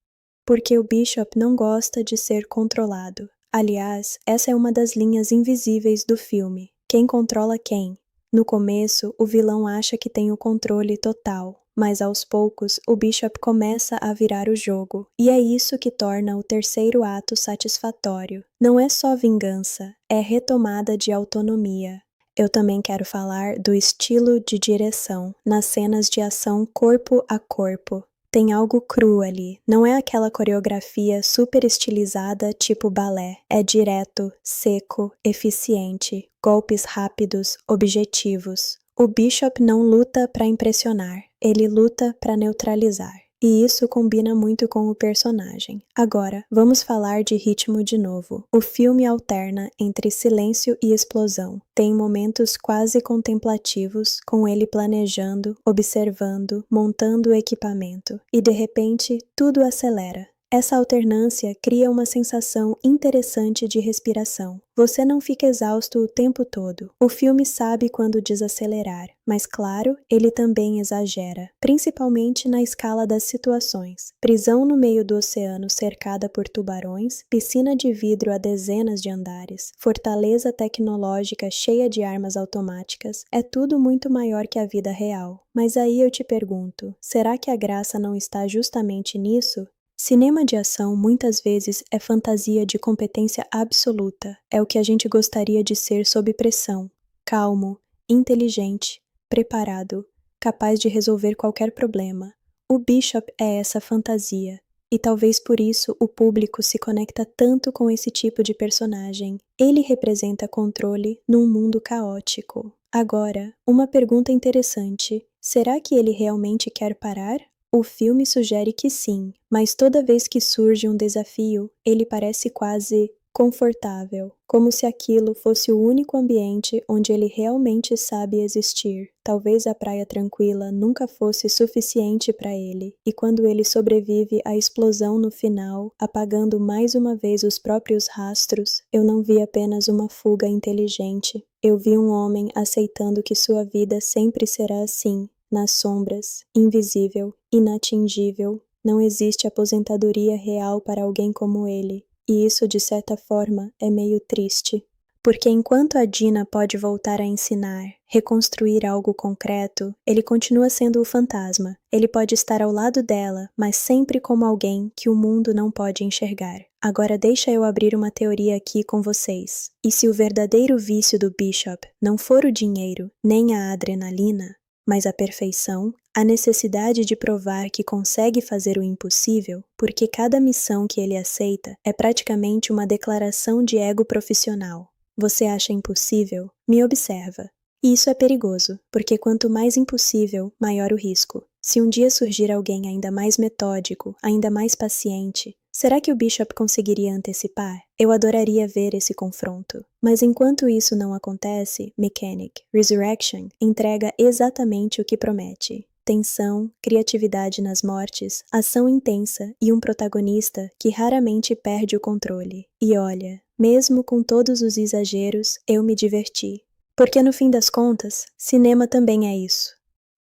Porque o Bishop não gosta de ser controlado. Aliás, essa é uma das linhas invisíveis do filme. Quem controla quem? No começo, o vilão acha que tem o controle total, mas aos poucos, o Bishop começa a virar o jogo, e é isso que torna o terceiro ato satisfatório. Não é só vingança, é retomada de autonomia. Eu também quero falar do estilo de direção, nas cenas de ação corpo a corpo. Tem algo cru ali, não é aquela coreografia super estilizada tipo balé. É direto, seco, eficiente, golpes rápidos, objetivos. O Bishop não luta para impressionar, ele luta para neutralizar. E isso combina muito com o personagem. Agora, vamos falar de ritmo de novo. O filme alterna entre silêncio e explosão. Tem momentos quase contemplativos, com ele planejando, observando, montando o equipamento. E de repente, tudo acelera. Essa alternância cria uma sensação interessante de respiração. Você não fica exausto o tempo todo. O filme sabe quando desacelerar, mas claro, ele também exagera, principalmente na escala das situações. Prisão no meio do oceano cercada por tubarões, piscina de vidro a dezenas de andares, fortaleza tecnológica cheia de armas automáticas, é tudo muito maior que a vida real. Mas aí eu te pergunto, será que a graça não está justamente nisso? Cinema de ação muitas vezes é fantasia de competência absoluta, é o que a gente gostaria de ser sob pressão, calmo, inteligente, preparado, capaz de resolver qualquer problema. O Bishop é essa fantasia, e talvez por isso o público se conecta tanto com esse tipo de personagem. Ele representa controle num mundo caótico. Agora, uma pergunta interessante: será que ele realmente quer parar? O filme sugere que sim, mas toda vez que surge um desafio, ele parece quase confortável, como se aquilo fosse o único ambiente onde ele realmente sabe existir. Talvez a praia tranquila nunca fosse suficiente para ele, e quando ele sobrevive à explosão no final, apagando mais uma vez os próprios rastros, eu não vi apenas uma fuga inteligente. Eu vi um homem aceitando que sua vida sempre será assim, nas sombras, invisível, inatingível. Não existe aposentadoria real para alguém como ele, e isso, de certa forma, é meio triste. Porque enquanto a Dina pode voltar a ensinar, reconstruir algo concreto, ele continua sendo o fantasma. Ele pode estar ao lado dela, mas sempre como alguém que o mundo não pode enxergar. Agora deixa eu abrir uma teoria aqui com vocês. E se o verdadeiro vício do Bishop não for o dinheiro, nem a adrenalina, mas a perfeição, a necessidade de provar que consegue fazer o impossível, porque cada missão que ele aceita é praticamente uma declaração de ego profissional. Você acha impossível? Me observa. E isso é perigoso, porque quanto mais impossível, maior o risco. Se um dia surgir alguém ainda mais metódico, ainda mais paciente, será que o Bishop conseguiria antecipar? Eu adoraria ver esse confronto. Mas enquanto isso não acontece, Mechanic, Resurrection, entrega exatamente o que promete. Tensão, criatividade nas mortes, ação intensa e um protagonista que raramente perde o controle. E olha, mesmo com todos os exageros, eu me diverti. Porque no fim das contas, cinema também é isso.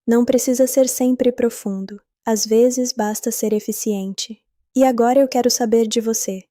Não precisa ser sempre profundo. Às vezes basta ser eficiente. E agora eu quero saber de você.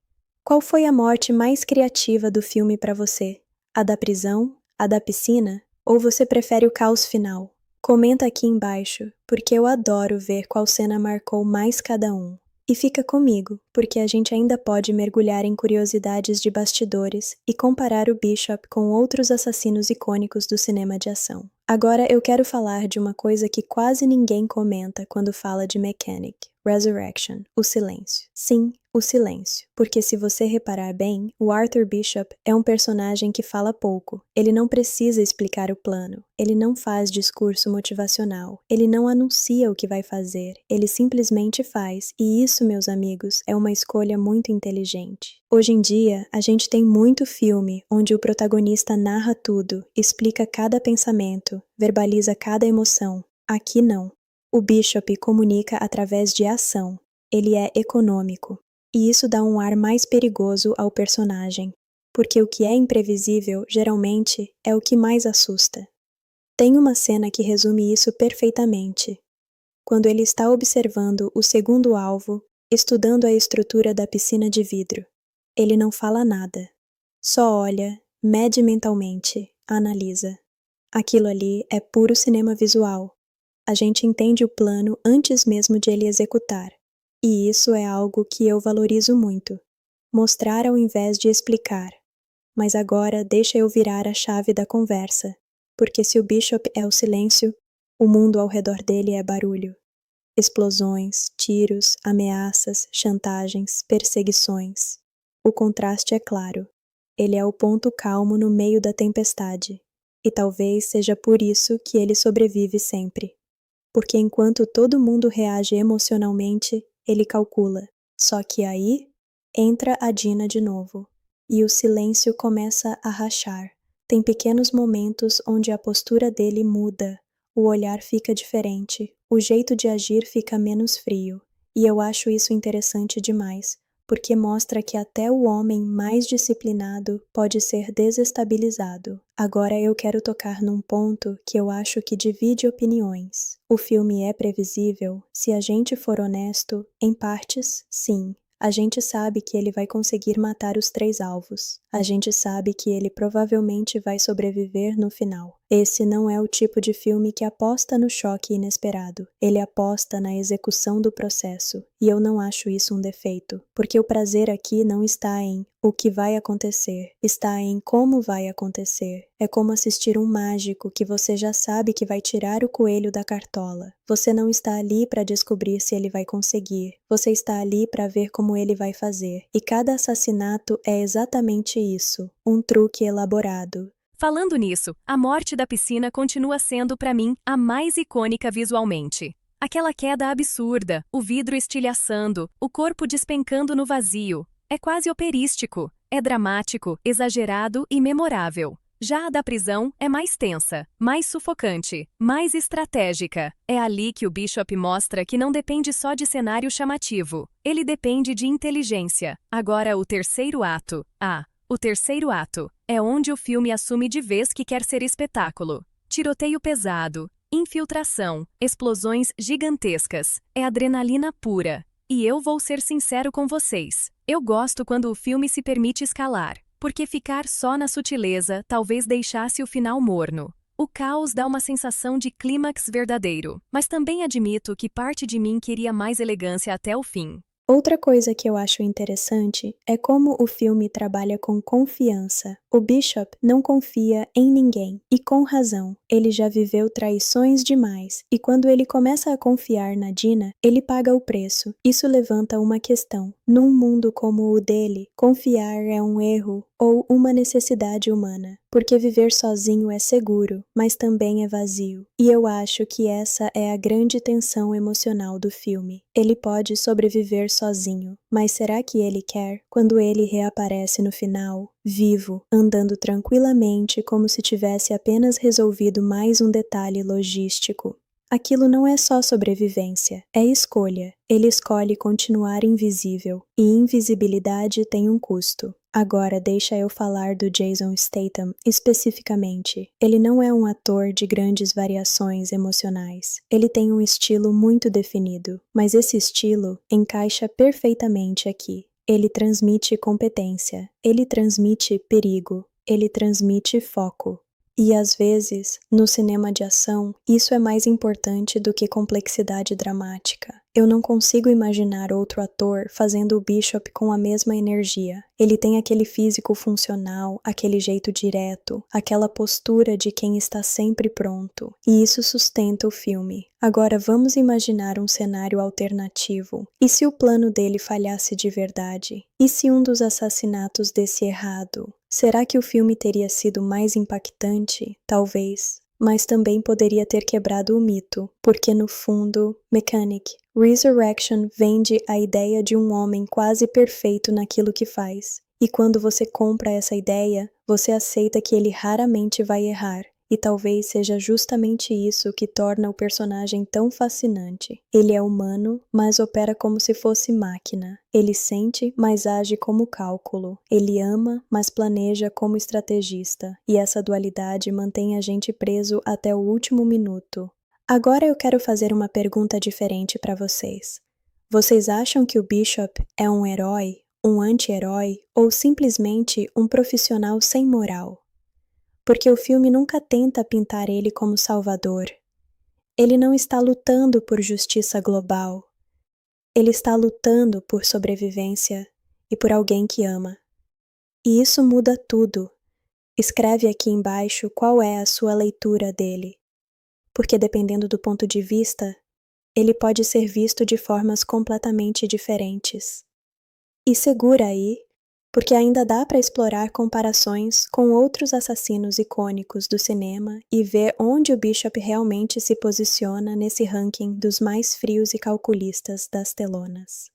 Qual foi a morte mais criativa do filme para você? A da prisão? A da piscina? Ou você prefere o caos final? Comenta aqui embaixo, porque eu adoro ver qual cena marcou mais cada um. E fica comigo, porque a gente ainda pode mergulhar em curiosidades de bastidores e comparar o Bishop com outros assassinos icônicos do cinema de ação. Agora eu quero falar de uma coisa que quase ninguém comenta quando fala de Mechanic, Resurrection, o silêncio. Sim, o silêncio. Porque se você reparar bem, o Arthur Bishop é um personagem que fala pouco. Ele não precisa explicar o plano. Ele não faz discurso motivacional. Ele não anuncia o que vai fazer. Ele simplesmente faz. E isso, meus amigos, é uma escolha muito inteligente. Hoje em dia, a gente tem muito filme onde o protagonista narra tudo, explica cada pensamento, verbaliza cada emoção. Aqui não. O Bishop comunica através de ação. Ele é econômico. E isso dá um ar mais perigoso ao personagem, porque o que é imprevisível, geralmente, é o que mais assusta. Tem uma cena que resume isso perfeitamente. Quando ele está observando o segundo alvo, estudando a estrutura da piscina de vidro. Ele não fala nada. Só olha, mede mentalmente, analisa. Aquilo ali é puro cinema visual. A gente entende o plano antes mesmo de ele executar. E isso é algo que eu valorizo muito. Mostrar ao invés de explicar. Mas agora deixa eu virar a chave da conversa, porque se o Bishop é o silêncio, o mundo ao redor dele é barulho. Explosões, tiros, ameaças, chantagens, perseguições. O contraste é claro. Ele é o ponto calmo no meio da tempestade. E talvez seja por isso que ele sobrevive sempre. Porque enquanto todo mundo reage emocionalmente, ele calcula. Só que aí, entra a Dina de novo. E o silêncio começa a rachar. Tem pequenos momentos onde a postura dele muda. O olhar fica diferente. O jeito de agir fica menos frio. E eu acho isso interessante demais, porque mostra que até o homem mais disciplinado pode ser desestabilizado. Agora eu quero tocar num ponto que eu acho que divide opiniões. O filme é previsível? Se a gente for honesto, em partes, sim. A gente sabe que ele vai conseguir matar os 3 alvos. A gente sabe que ele provavelmente vai sobreviver no final. Esse não é o tipo de filme que aposta no choque inesperado. Ele aposta na execução do processo. E eu não acho isso um defeito, porque o prazer aqui não está em o que vai acontecer, está em como vai acontecer. É como assistir um mágico que você já sabe que vai tirar o coelho da cartola. Você não está ali para descobrir se ele vai conseguir. Você está ali para ver como ele vai fazer. E cada assassinato é exatamente isso, um truque elaborado. Falando nisso, a morte da piscina continua sendo, para mim, a mais icônica visualmente. Aquela queda absurda, o vidro estilhaçando, o corpo despencando no vazio. É quase operístico, é dramático, exagerado e memorável. Já a da prisão é mais tensa, mais sufocante, mais estratégica. É ali que o Bishop mostra que não depende só de cenário chamativo. Ele depende de inteligência. Agora o terceiro ato. O terceiro ato é onde o filme assume de vez que quer ser espetáculo. Tiroteio pesado, infiltração, explosões gigantescas, é adrenalina pura. E eu vou ser sincero com vocês, eu gosto quando o filme se permite escalar, porque ficar só na sutileza talvez deixasse o final morno. O caos dá uma sensação de clímax verdadeiro, mas também admito que parte de mim queria mais elegância até o fim. Outra coisa que eu acho interessante é como o filme trabalha com confiança. O Bishop não confia em ninguém, e com razão. Ele já viveu traições demais, e quando ele começa a confiar na Dina, ele paga o preço. Isso levanta uma questão. Num mundo como o dele, confiar é um erro ou uma necessidade humana, porque viver sozinho é seguro, mas também é vazio. E eu acho que essa é a grande tensão emocional do filme. Ele pode sobreviver sozinho, mas será que ele quer quando ele reaparece no final, vivo, andando tranquilamente como se tivesse apenas resolvido mais um detalhe logístico? Aquilo não é só sobrevivência, é escolha. Ele escolhe continuar invisível, e invisibilidade tem um custo. Agora deixa eu falar do Jason Statham especificamente. Ele não é um ator de grandes variações emocionais. Ele tem um estilo muito definido, mas esse estilo encaixa perfeitamente aqui. Ele transmite competência, ele transmite perigo, ele transmite foco. E às vezes, no cinema de ação, isso é mais importante do que complexidade dramática. Eu não consigo imaginar outro ator fazendo o Bishop com a mesma energia. Ele tem aquele físico funcional, aquele jeito direto, aquela postura de quem está sempre pronto. E isso sustenta o filme. Agora vamos imaginar um cenário alternativo. E se o plano dele falhasse de verdade? E se um dos assassinatos desse errado? Será que o filme teria sido mais impactante? Talvez. Mas também poderia ter quebrado o mito, porque no fundo, Mechanic, Resurrection vende a ideia de um homem quase perfeito naquilo que faz. E quando você compra essa ideia, você aceita que ele raramente vai errar. E talvez seja justamente isso que torna o personagem tão fascinante. Ele é humano, mas opera como se fosse máquina. Ele sente, mas age como cálculo. Ele ama, mas planeja como estrategista. E essa dualidade mantém a gente preso até o último minuto. Agora eu quero fazer uma pergunta diferente para vocês. Vocês acham que o Bishop é um herói, um anti-herói ou simplesmente um profissional sem moral? Porque o filme nunca tenta pintar ele como salvador. Ele não está lutando por justiça global. Ele está lutando por sobrevivência e por alguém que ama. E isso muda tudo. Escreve aqui embaixo qual é a sua leitura dele. Porque dependendo do ponto de vista, ele pode ser visto de formas completamente diferentes. E segura aí, porque ainda dá para explorar comparações com outros assassinos icônicos do cinema e ver onde o Bishop realmente se posiciona nesse ranking dos mais frios e calculistas das telonas.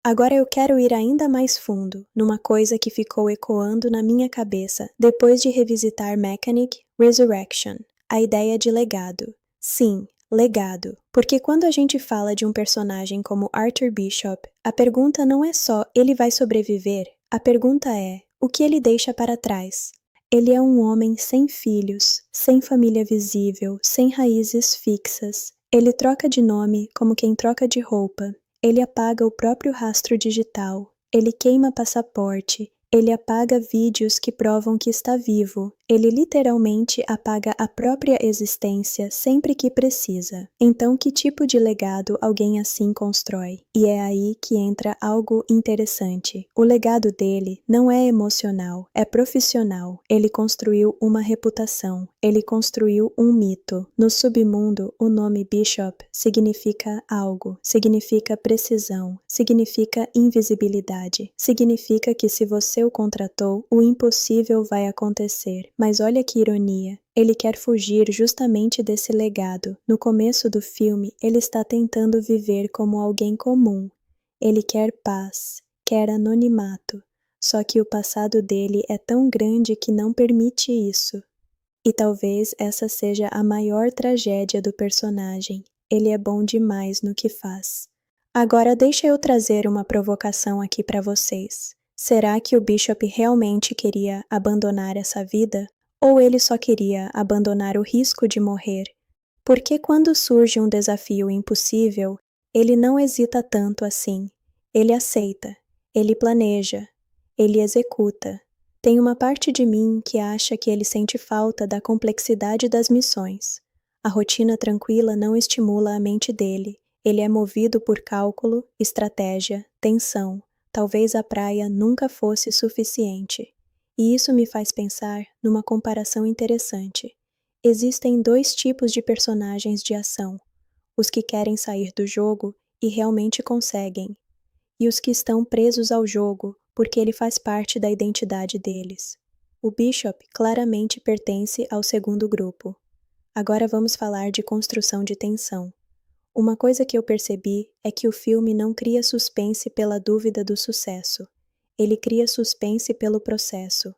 Agora eu quero ir ainda mais fundo, numa coisa que ficou ecoando na minha cabeça depois de revisitar Mechanic Resurrection, a ideia de legado. Sim, legado, porque quando a gente fala de um personagem como Arthur Bishop, a pergunta não é só ele vai sobreviver, a pergunta é o que ele deixa para trás. Ele é um homem sem filhos, sem família visível, sem raízes fixas. Ele troca de nome como quem troca de roupa. Ele apaga o próprio rastro digital. Ele queima passaporte. Ele apaga vídeos que provam que está vivo. Ele literalmente apaga a própria existência sempre que precisa. Então, que tipo de legado alguém assim constrói? E é aí que entra algo interessante. O legado dele não é emocional, é profissional. Ele construiu uma reputação. Ele construiu um mito. No submundo, o nome Bishop significa algo, significa precisão, significa invisibilidade, significa que se você o contratou, o impossível vai acontecer. Mas olha que ironia. Ele quer fugir justamente desse legado. No começo do filme, ele está tentando viver como alguém comum. Ele quer paz, quer anonimato. Só que o passado dele é tão grande que não permite isso. E talvez essa seja a maior tragédia do personagem. Ele é bom demais no que faz. Agora deixa eu trazer uma provocação aqui para vocês. Será que o Bishop realmente queria abandonar essa vida? Ou ele só queria abandonar o risco de morrer? Porque quando surge um desafio impossível, ele não hesita tanto assim. Ele aceita, ele planeja, ele executa. Tem uma parte de mim que acha que ele sente falta da complexidade das missões. A rotina tranquila não estimula a mente dele. Ele é movido por cálculo, estratégia, tensão. Talvez a praia nunca fosse suficiente. E isso me faz pensar numa comparação interessante. Existem dois tipos de personagens de ação: os que querem sair do jogo e realmente conseguem, e os que estão presos ao jogo porque ele faz parte da identidade deles. O Bishop claramente pertence ao segundo grupo. Agora vamos falar de construção de tensão. Uma coisa que eu percebi é que o filme não cria suspense pela dúvida do sucesso. Ele cria suspense pelo processo.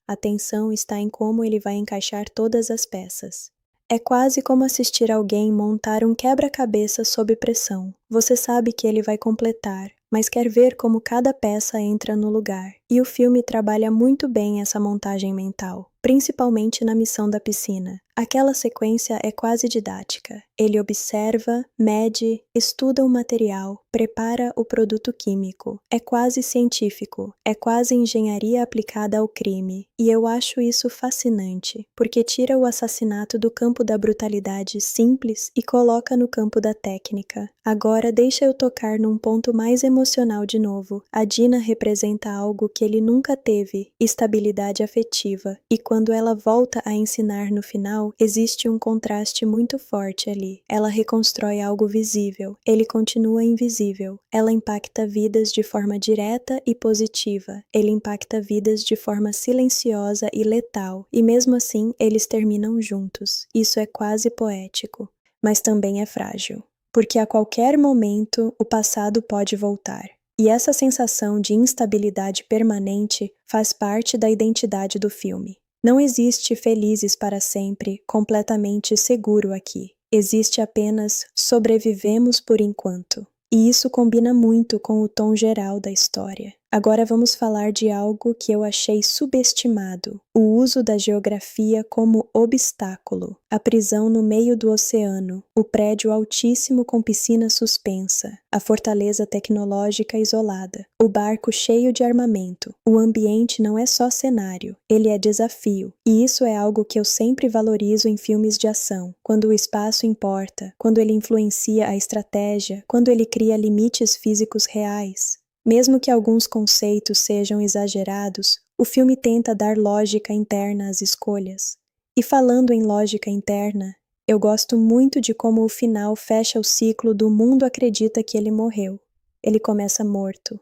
A tensão está em como ele vai encaixar todas as peças. É quase como assistir alguém montar um quebra-cabeça sob pressão. Você sabe que ele vai completar, mas quer ver como cada peça entra no lugar. E o filme trabalha muito bem essa montagem mental, principalmente na missão da piscina. Aquela sequência é quase didática. Ele observa, mede, estuda o material, prepara o produto químico. É quase científico, é quase engenharia aplicada ao crime. E eu acho isso fascinante, porque tira o assassinato do campo da brutalidade simples e coloca no campo da técnica. Agora deixa eu tocar num ponto mais emocional de novo. A Dina representa algo que ele nunca teve, estabilidade afetiva. E quando ela volta a ensinar no final, existe um contraste muito forte ali. Ela reconstrói algo visível, ele continua invisível. Ela impacta vidas de forma direta e positiva. Ele impacta vidas de forma silenciosa e letal. E mesmo assim, eles terminam juntos. Isso é quase poético, mas também é frágil. Porque a qualquer momento o passado pode voltar. E essa sensação de instabilidade permanente faz parte da identidade do filme. Não existe felizes para sempre, completamente seguro aqui. Existe apenas sobrevivemos por enquanto. E isso combina muito com o tom geral da história. Agora vamos falar de algo que eu achei subestimado: o uso da geografia como obstáculo. A prisão no meio do oceano, o prédio altíssimo com piscina suspensa, a fortaleza tecnológica isolada, o barco cheio de armamento. O ambiente não é só cenário, ele é desafio. E isso é algo que eu sempre valorizo em filmes de ação, quando o espaço importa, quando ele influencia a estratégia, quando ele cria limites físicos reais. Mesmo que alguns conceitos sejam exagerados, o filme tenta dar lógica interna às escolhas. E falando em lógica interna, eu gosto muito de como o final fecha o ciclo do mundo acredita que ele morreu. Ele começa morto,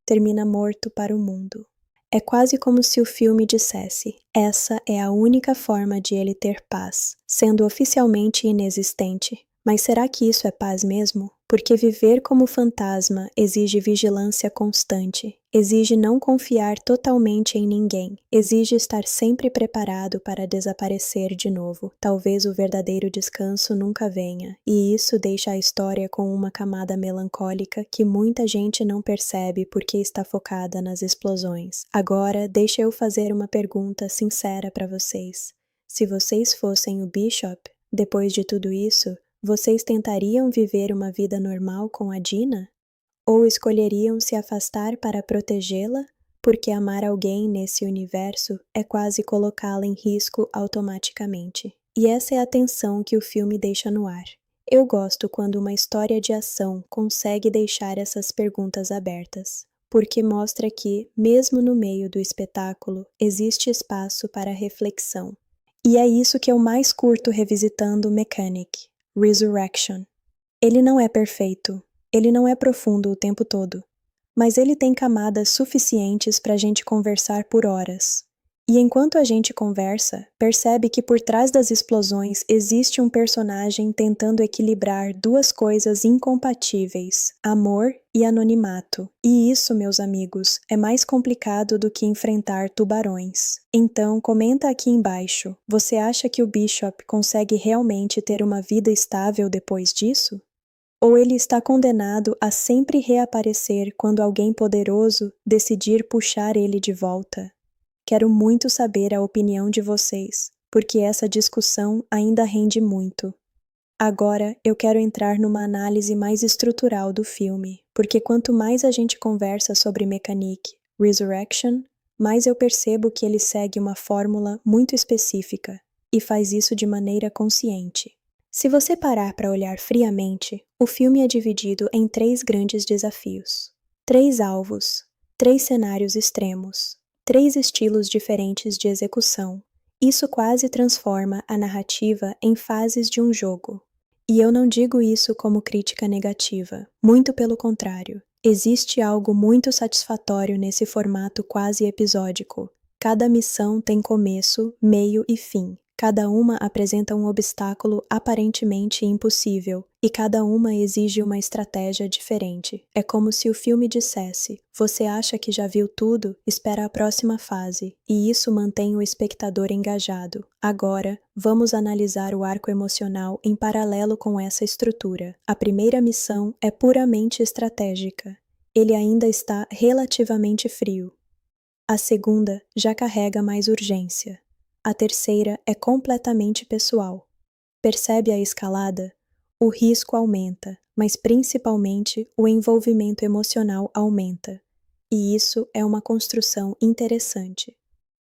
termina morto para o mundo. É quase como se o filme dissesse: essa é a única forma de ele ter paz, sendo oficialmente inexistente. Mas será que isso é paz mesmo? Porque viver como fantasma exige vigilância constante, exige não confiar totalmente em ninguém, exige estar sempre preparado para desaparecer de novo. Talvez o verdadeiro descanso nunca venha, e isso deixa a história com uma camada melancólica que muita gente não percebe porque está focada nas explosões. Agora, deixa eu fazer uma pergunta sincera para vocês. Se vocês fossem o Bishop, depois de tudo isso, vocês tentariam viver uma vida normal com a Dina? Ou escolheriam se afastar para protegê-la? porque amar alguém nesse universo é quase colocá-la em risco automaticamente. E essa é a tensão que o filme deixa no ar. Eu gosto quando uma história de ação consegue deixar essas perguntas abertas, porque mostra que, mesmo no meio do espetáculo, existe espaço para reflexão. E é isso que eu mais curto revisitando Mechanic, Resurrection. Ele não é perfeito, ele não é profundo o tempo todo, mas ele tem camadas suficientes para a gente conversar por horas. E enquanto a gente conversa, percebe que por trás das explosões existe um personagem tentando equilibrar duas coisas incompatíveis, amor e anonimato. E isso, meus amigos, é mais complicado do que enfrentar tubarões. Então, comenta aqui embaixo, você acha que o Bishop consegue realmente ter uma vida estável depois disso? Ou ele está condenado a sempre reaparecer quando alguém poderoso decidir puxar ele de volta? Quero muito saber a opinião de vocês, porque essa discussão ainda rende muito. Agora eu quero entrar numa análise mais estrutural do filme, porque quanto mais a gente conversa sobre Mechanic, Resurrection, mais eu percebo que ele segue uma fórmula muito específica, e faz isso de maneira consciente. Se você parar para olhar friamente, o filme é dividido em 3 grandes desafios. 3 alvos, 3 cenários extremos, 3 estilos diferentes de execução. Isso quase transforma a narrativa em fases de um jogo. E eu não digo isso como crítica negativa, muito pelo contrário. Existe algo muito satisfatório nesse formato quase episódico. Cada missão tem começo, meio e fim. Cada uma apresenta um obstáculo aparentemente impossível, e cada uma exige uma estratégia diferente. É como se o filme dissesse: você acha que já viu tudo? Espera a próxima fase, e isso mantém o espectador engajado. Agora, vamos analisar o arco emocional em paralelo com essa estrutura. A primeira missão é puramente estratégica. Ele ainda está relativamente frio. A segunda já carrega mais urgência. A terceira é completamente pessoal. Percebe a escalada? O risco aumenta, mas principalmente o envolvimento emocional aumenta. E isso é uma construção interessante,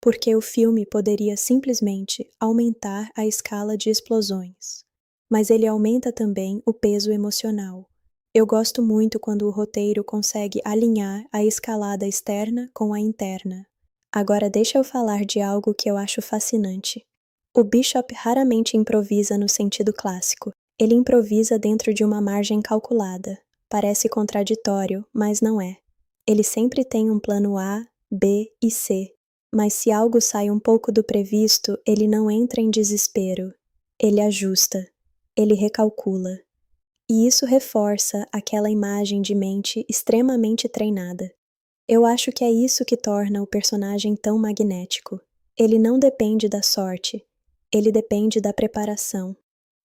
porque o filme poderia simplesmente aumentar a escala de explosões, mas ele aumenta também o peso emocional. Eu gosto muito quando o roteiro consegue alinhar a escalada externa com a interna. Agora deixa eu falar de algo que eu acho fascinante. O Bishop raramente improvisa no sentido clássico. Ele improvisa dentro de uma margem calculada. Parece contraditório, mas não é. Ele sempre tem um plano A, B e C. Mas se algo sai um pouco do previsto, ele não entra em desespero. Ele ajusta. Ele recalcula. E isso reforça aquela imagem de mente extremamente treinada. Eu acho que é isso que torna o personagem tão magnético. Ele não depende da sorte, ele depende da preparação.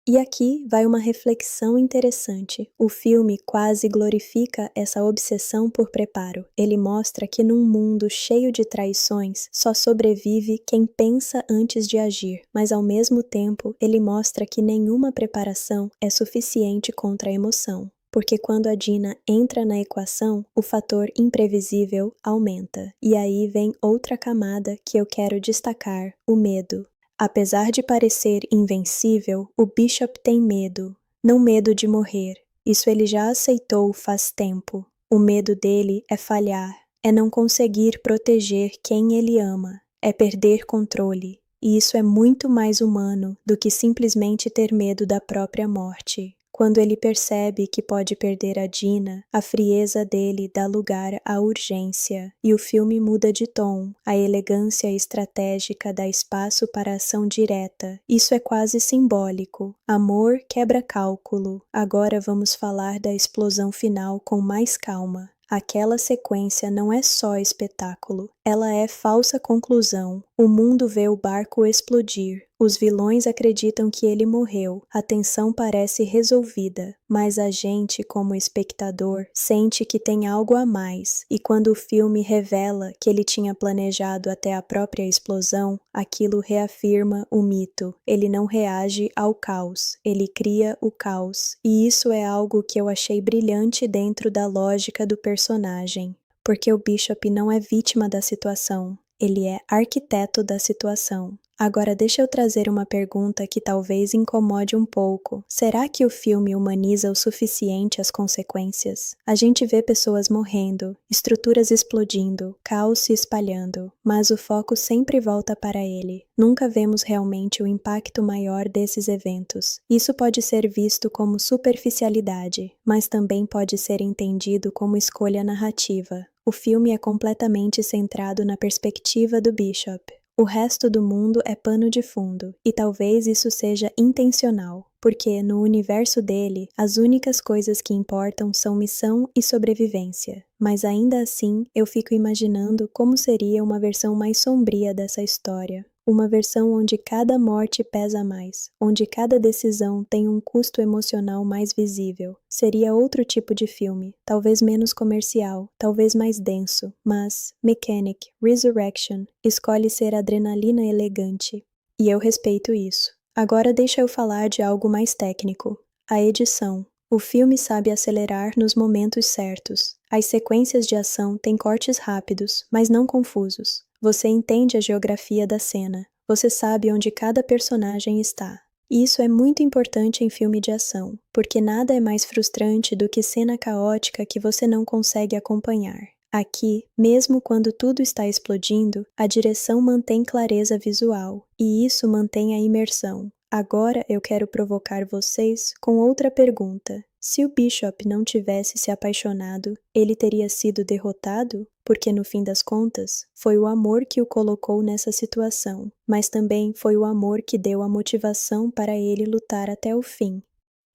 E aqui vai uma reflexão interessante. O filme quase glorifica essa obsessão por preparo. Ele mostra que num mundo cheio de traições, só sobrevive quem pensa antes de agir, mas ao mesmo tempo ele mostra que nenhuma preparação é suficiente contra a emoção. Porque quando a Dina entra na equação, o fator imprevisível aumenta. E aí vem outra camada que eu quero destacar, o medo. Apesar de parecer invencível, o Bishop tem medo. Não medo de morrer. Isso ele já aceitou faz tempo. O medo dele é falhar, é não conseguir proteger quem ele ama, é perder controle. E isso é muito mais humano do que simplesmente ter medo da própria morte. Quando ele percebe que pode perder a Dina, a frieza dele dá lugar à urgência, e o filme muda de tom. A elegância estratégica dá espaço para ação direta. Isso é quase simbólico. Amor quebra cálculo. Agora vamos falar da explosão final com mais calma. Aquela sequência não é só espetáculo, ela é falsa conclusão. O mundo vê o barco explodir. Os vilões acreditam que ele morreu. A tensão parece resolvida, mas a gente, como espectador, sente que tem algo a mais. E quando o filme revela que ele tinha planejado até a própria explosão, aquilo reafirma o mito. Ele não reage ao caos, ele cria o caos. E isso é algo que eu achei brilhante dentro da lógica do personagem. porque o Bishop não é vítima da situação, ele é arquiteto da situação. Agora deixa eu trazer uma pergunta que talvez incomode um pouco. Será que o filme humaniza o suficiente as consequências? A gente vê pessoas morrendo, estruturas explodindo, caos se espalhando, mas o foco sempre volta para ele. Nunca vemos realmente o impacto maior desses eventos. Isso pode ser visto como superficialidade, mas também pode ser entendido como escolha narrativa. O filme é completamente centrado na perspectiva do Bishop. O resto do mundo é pano de fundo, e talvez isso seja intencional, porque no universo dele, as únicas coisas que importam são missão e sobrevivência. Mas ainda assim, eu fico imaginando como seria uma versão mais sombria dessa história. Uma versão onde cada morte pesa mais, onde cada decisão tem um custo emocional mais visível. Seria outro tipo de filme, talvez menos comercial, talvez mais denso, mas Mechanic, Resurrection, escolhe ser adrenalina elegante. E eu respeito isso. Agora deixa eu falar de algo mais técnico. A edição. O filme sabe acelerar nos momentos certos. As sequências de ação têm cortes rápidos, mas não confusos. Você entende a geografia da cena. Você sabe onde cada personagem está. E isso é muito importante em filme de ação, porque nada é mais frustrante do que cena caótica que você não consegue acompanhar. Aqui, mesmo quando tudo está explodindo, a direção mantém clareza visual, e isso mantém a imersão. Agora eu quero provocar vocês com outra pergunta. Se o Bishop não tivesse se apaixonado, ele teria sido derrotado? Porque no fim das contas, foi o amor que o colocou nessa situação, mas também foi o amor que deu a motivação para ele lutar até o fim.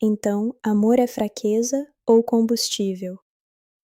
Então, amor é fraqueza ou combustível?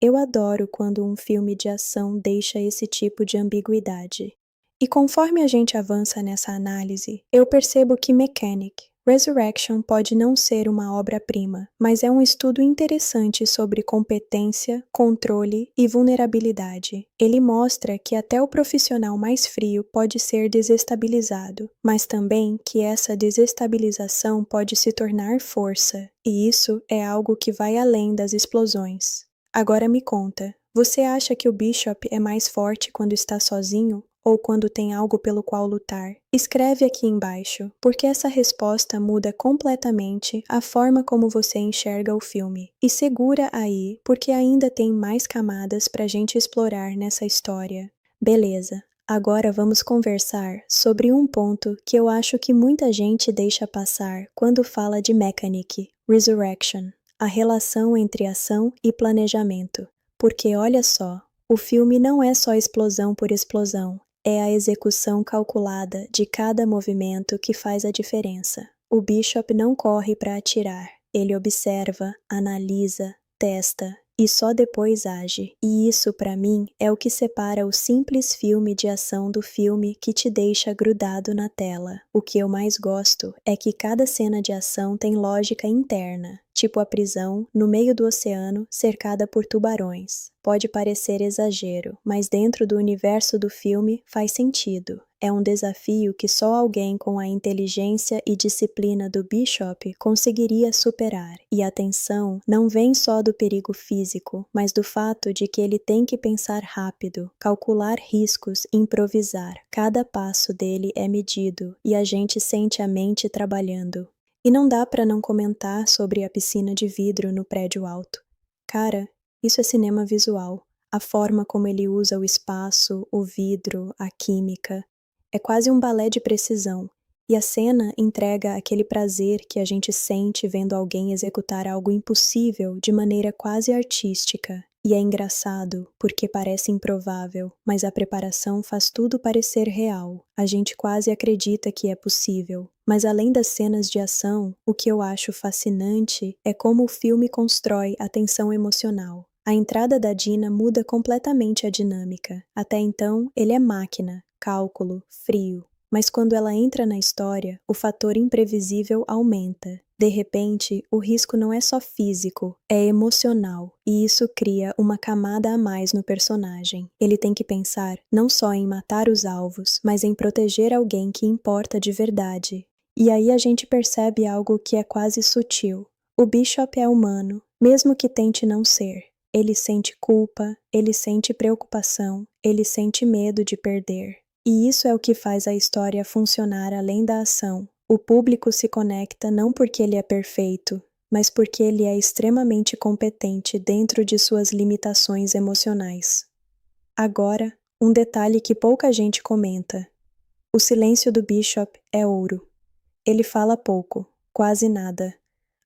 Eu adoro quando um filme de ação deixa esse tipo de ambiguidade. E conforme a gente avança nessa análise, eu percebo que Mechanic, Resurrection pode não ser uma obra-prima, mas é um estudo interessante sobre competência, controle e vulnerabilidade. Ele mostra que até o profissional mais frio pode ser desestabilizado, mas também que essa desestabilização pode se tornar força, e isso é algo que vai além das explosões. Agora me conta, você acha que o Bishop é mais forte quando está sozinho ou quando tem algo pelo qual lutar? Escreve aqui embaixo, porque essa resposta muda completamente a forma como você enxerga o filme. E segura aí, porque ainda tem mais camadas pra gente explorar nessa história. Beleza, agora vamos conversar sobre um ponto que eu acho que muita gente deixa passar quando fala de Mechanic, Resurrection. A relação entre ação e planejamento. Porque olha só, o filme não é só explosão por explosão, é a execução calculada de cada movimento que faz a diferença. O Bishop não corre para atirar, ele observa, analisa, testa e só depois age. E isso, para mim, é o que separa o simples filme de ação do filme que te deixa grudado na tela. O que eu mais gosto é que cada cena de ação tem lógica interna. Tipo a prisão, no meio do oceano, cercada por tubarões. Pode parecer exagero, mas dentro do universo do filme faz sentido. É um desafio que só alguém com a inteligência e disciplina do Bishop conseguiria superar. E a tensão não vem só do perigo físico, mas do fato de que ele tem que pensar rápido, calcular riscos, improvisar. Cada passo dele é medido e a gente sente a mente trabalhando. E não dá pra não comentar sobre a piscina de vidro no prédio alto. Cara, isso é cinema visual. A forma como ele usa o espaço, o vidro, a química. É quase um balé de precisão. E a cena entrega aquele prazer que a gente sente vendo alguém executar algo impossível de maneira quase artística. E é engraçado, porque parece improvável, mas a preparação faz tudo parecer real. A gente quase acredita que é possível. Mas além das cenas de ação, o que eu acho fascinante é como o filme constrói a tensão emocional. A entrada da Dina muda completamente a dinâmica. Até então, ele é máquina, cálculo, frio. Mas quando ela entra na história, o fator imprevisível aumenta. De repente, o risco não é só físico, é emocional, e isso cria uma camada a mais no personagem. Ele tem que pensar não só em matar os alvos, mas em proteger alguém que importa de verdade. E aí a gente percebe algo que é quase sutil. O Bishop é humano, mesmo que tente não ser. Ele sente culpa, ele sente preocupação, ele sente medo de perder. E isso é o que faz a história funcionar além da ação. O público se conecta não porque ele é perfeito, mas porque ele é extremamente competente dentro de suas limitações emocionais. Agora, um detalhe que pouca gente comenta. O silêncio do Bishop é ouro. Ele fala pouco, quase nada,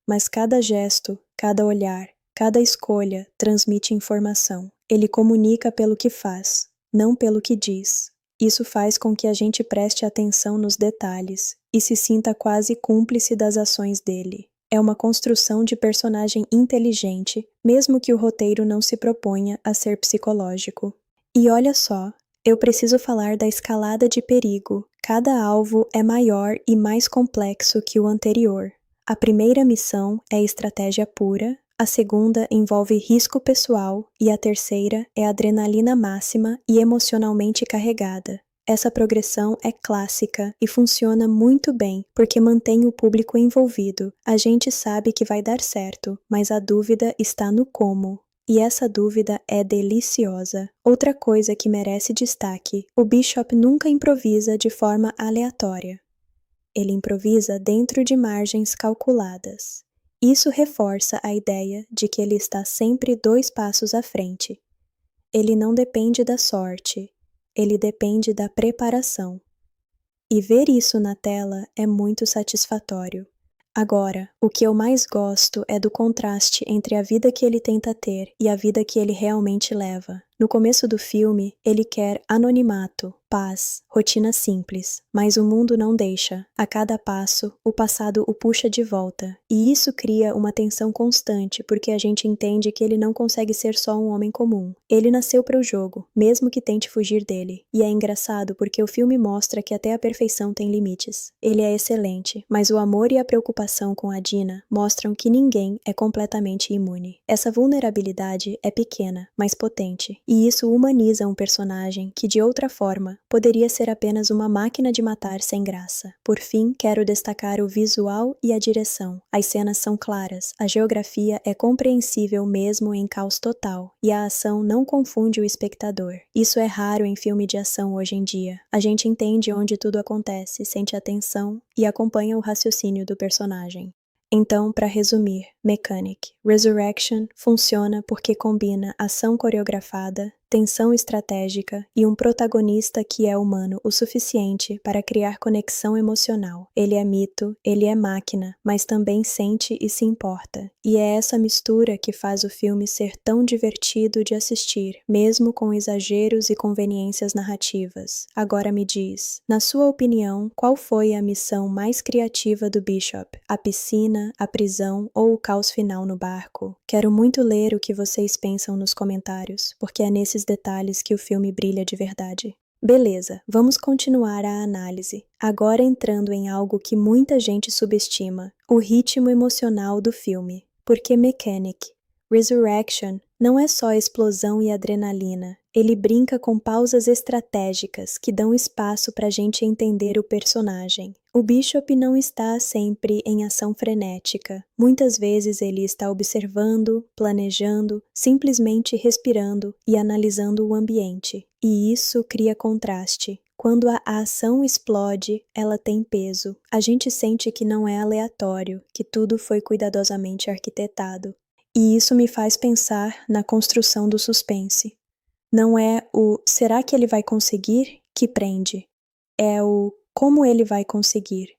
mas cada gesto, cada olhar, cada escolha transmite informação. Ele comunica pelo que faz, não pelo que diz. Isso faz com que a gente preste atenção nos detalhes e se sinta quase cúmplice das ações dele. É uma construção de personagem inteligente, mesmo que o roteiro não se proponha a ser psicológico. E olha só, eu preciso falar da escalada de perigo. Cada alvo é maior e mais complexo que o anterior. A primeira missão é estratégia pura, a segunda envolve risco pessoal e a terceira é adrenalina máxima e emocionalmente carregada. Essa progressão é clássica e funciona muito bem porque mantém o público envolvido. A gente sabe que vai dar certo, mas a dúvida está no como. E essa dúvida é deliciosa. Outra coisa que merece destaque: o Bishop nunca improvisa de forma aleatória. Ele improvisa dentro de margens calculadas. Isso reforça a ideia de que ele está sempre 2 passos à frente. Ele não depende da sorte, ele depende da preparação. E ver isso na tela é muito satisfatório. Agora, o que eu mais gosto é do contraste entre a vida que ele tenta ter e a vida que ele realmente leva. No começo do filme, ele quer anonimato, paz, rotina simples, mas o mundo não deixa. A cada passo, o passado o puxa de volta. E isso cria uma tensão constante, porque a gente entende que ele não consegue ser só um homem comum. Ele nasceu para o jogo, mesmo que tente fugir dele. E é engraçado porque o filme mostra que até a perfeição tem limites. Ele é excelente, mas o amor e a preocupação com a Dina mostram que ninguém é completamente imune. Essa vulnerabilidade é pequena, mas potente. E isso humaniza um personagem que, de outra forma, poderia ser apenas uma máquina de matar sem graça. Por fim, quero destacar o visual e a direção. As cenas são claras, a geografia é compreensível mesmo em caos total, e a ação não confunde o espectador. Isso é raro em filme de ação hoje em dia. A gente entende onde tudo acontece, sente a tensão e acompanha o raciocínio do personagem. Então, para resumir, Mechanic: Resurrection funciona porque combina ação coreografada, tensão estratégica e um protagonista que é humano o suficiente para criar conexão emocional. Ele é mito, ele é máquina, mas também sente e se importa. E é essa mistura que faz o filme ser tão divertido de assistir, mesmo com exageros e conveniências narrativas. Agora me diz, na sua opinião, qual foi a missão mais criativa do Bishop? A piscina, a prisão ou o caos final no barco? Quero muito ler o que vocês pensam nos comentários, porque é nesses detalhes que o filme brilha de verdade. Beleza, vamos continuar a análise, agora entrando em algo que muita gente subestima, o ritmo emocional do filme. Porque Mechanic: Resurrection não é só explosão e adrenalina, ele brinca com pausas estratégicas que dão espaço para a gente entender o personagem. O Bishop não está sempre em ação frenética. Muitas vezes ele está observando, planejando, simplesmente respirando e analisando o ambiente. E isso cria contraste. Quando a ação explode, ela tem peso. A gente sente que não é aleatório, que tudo foi cuidadosamente arquitetado. E isso me faz pensar na construção do suspense. Não é o "será que ele vai conseguir?" que prende. É o como ele vai conseguir.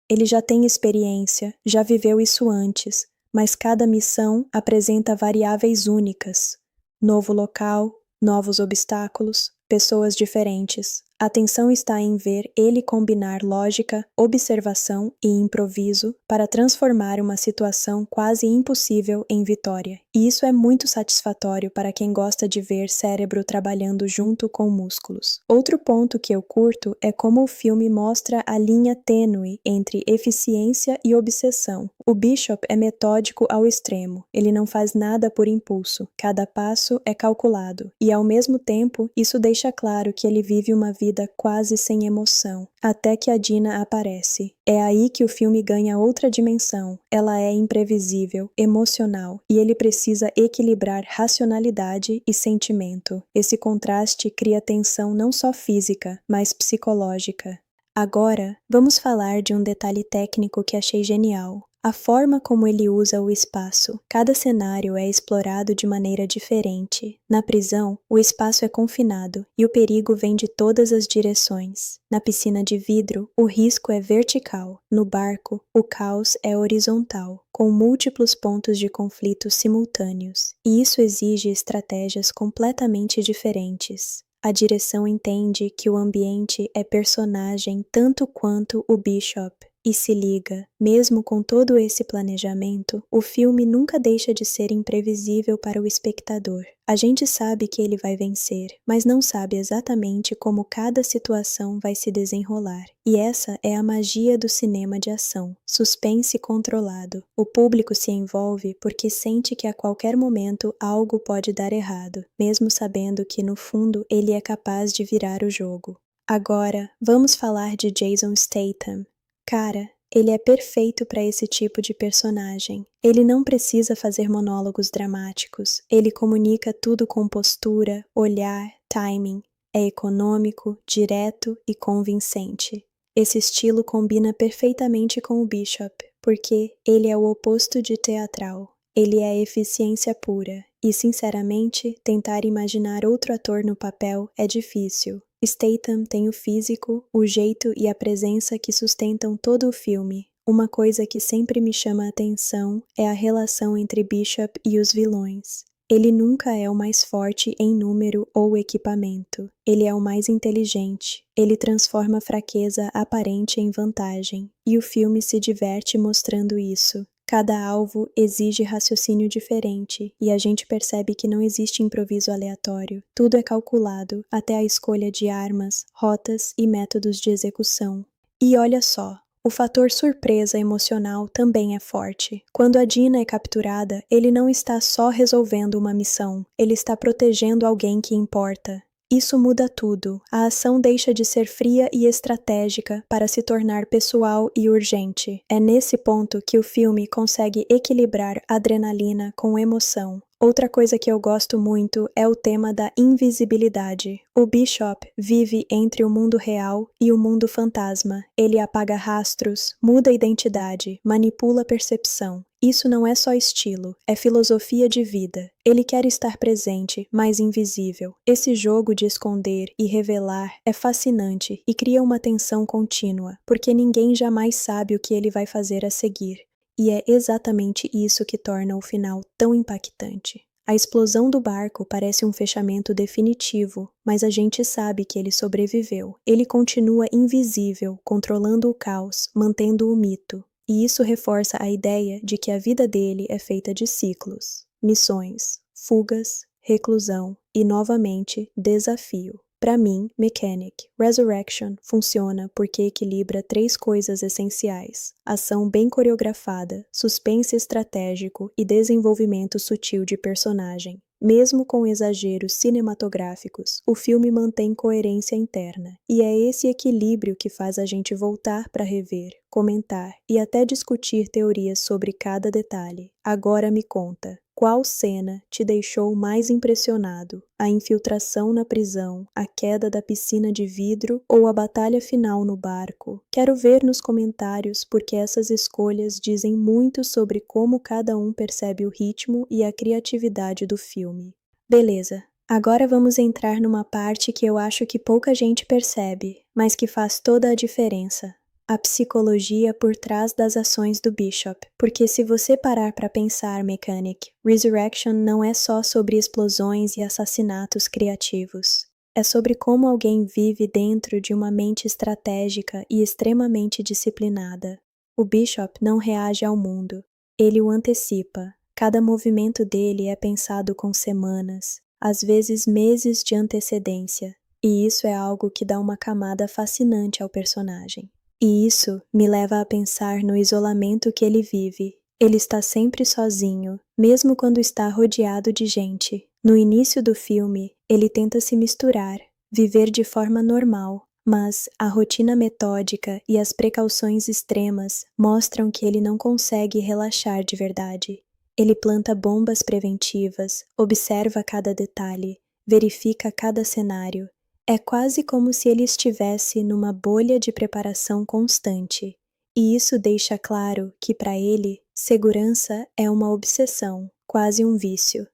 Ele já tem experiência, já viveu isso antes, mas cada missão apresenta variáveis únicas. Novo local, novos obstáculos, pessoas diferentes. A tensão está em ver ele combinar lógica, observação e improviso para transformar uma situação quase impossível em vitória. E isso é muito satisfatório para quem gosta de ver cérebro trabalhando junto com músculos. Outro ponto que eu curto é como o filme mostra a linha tênue entre eficiência e obsessão. O Bishop é metódico ao extremo. Ele não faz nada por impulso. Cada passo é calculado. E ao mesmo tempo, isso deixa claro que ele vive uma vida vida quase sem emoção, até que a Dina aparece. É aí que o filme ganha outra dimensão. Ela é imprevisível, emocional, e ele precisa equilibrar racionalidade e sentimento. Esse contraste cria tensão não só física, mas psicológica. Agora, vamos falar de um detalhe técnico que achei genial. A forma como ele usa o espaço. Cada cenário é explorado de maneira diferente. Na prisão, o espaço é confinado e o perigo vem de todas as direções. Na piscina de vidro, o risco é vertical. No barco, o caos é horizontal, com múltiplos pontos de conflito simultâneos. E isso exige estratégias completamente diferentes. A direção entende que o ambiente é personagem tanto quanto o Bishop. E se liga, mesmo com todo esse planejamento, o filme nunca deixa de ser imprevisível para o espectador. A gente sabe que ele vai vencer, mas não sabe exatamente como cada situação vai se desenrolar. E essa é a magia do cinema de ação, suspense controlado. O público se envolve porque sente que a qualquer momento algo pode dar errado, mesmo sabendo que no fundo ele é capaz de virar o jogo. Agora, vamos falar de Jason Statham. Cara, ele é perfeito para esse tipo de personagem. Ele não precisa fazer monólogos dramáticos. Ele comunica tudo com postura, olhar, timing. É econômico, direto e convincente. Esse estilo combina perfeitamente com o Bishop, porque ele é o oposto de teatral. Ele é eficiência pura. E, sinceramente, tentar imaginar outro ator no papel é difícil. Statham tem o físico, o jeito e a presença que sustentam todo o filme. Uma coisa que sempre me chama a atenção é a relação entre Bishop e os vilões. Ele nunca é o mais forte em número ou equipamento. Ele é o mais inteligente. Ele transforma a fraqueza aparente em vantagem. E o filme se diverte mostrando isso. Cada alvo exige raciocínio diferente, e a gente percebe que não existe improviso aleatório. Tudo é calculado, até a escolha de armas, rotas e métodos de execução. E olha só, o fator surpresa emocional também é forte. Quando a Dina é capturada, ele não está só resolvendo uma missão, ele está protegendo alguém que importa. Isso muda tudo. A ação deixa de ser fria e estratégica para se tornar pessoal e urgente. É nesse ponto que o filme consegue equilibrar adrenalina com emoção. Outra coisa que eu gosto muito é o tema da invisibilidade. O Bishop vive entre o mundo real e o mundo fantasma. Ele apaga rastros, muda identidade, manipula a percepção. Isso não é só estilo, é filosofia de vida. Ele quer estar presente, mas invisível. Esse jogo de esconder e revelar é fascinante e cria uma tensão contínua, porque ninguém jamais sabe o que ele vai fazer a seguir. E é exatamente isso que torna o final tão impactante. A explosão do barco parece um fechamento definitivo, mas a gente sabe que ele sobreviveu. Ele continua invisível, controlando o caos, mantendo o mito. E isso reforça a ideia de que a vida dele é feita de ciclos, missões, fugas, reclusão e, novamente, desafio. Para mim, Mechanic, Resurrection funciona porque equilibra 3 coisas essenciais: ação bem coreografada, suspense estratégico e desenvolvimento sutil de personagem. Mesmo com exageros cinematográficos, o filme mantém coerência interna, e é esse equilíbrio que faz a gente voltar para rever, comentar e até discutir teorias sobre cada detalhe. Agora me conta, qual cena te deixou mais impressionado? A infiltração na prisão, a queda da piscina de vidro ou a batalha final no barco? Quero ver nos comentários porque essas escolhas dizem muito sobre como cada um percebe o ritmo e a criatividade do filme. Beleza, agora vamos entrar numa parte que eu acho que pouca gente percebe, mas que faz toda a diferença. A psicologia por trás das ações do Bishop, porque se você parar para pensar, Mechanic, Resurrection não é só sobre explosões e assassinatos criativos. É sobre como alguém vive dentro de uma mente estratégica e extremamente disciplinada. O Bishop não reage ao mundo, ele o antecipa. Cada movimento dele é pensado com semanas, às vezes meses de antecedência, e isso é algo que dá uma camada fascinante ao personagem. E isso me leva a pensar no isolamento que ele vive. Ele está sempre sozinho, mesmo quando está rodeado de gente. No início do filme, ele tenta se misturar, viver de forma normal, mas a rotina metódica e as precauções extremas mostram que ele não consegue relaxar de verdade. Ele planta bombas preventivas, observa cada detalhe, verifica cada cenário. É quase como se ele estivesse numa bolha de preparação constante. E isso deixa claro que, para ele, segurança é uma obsessão, quase um vício.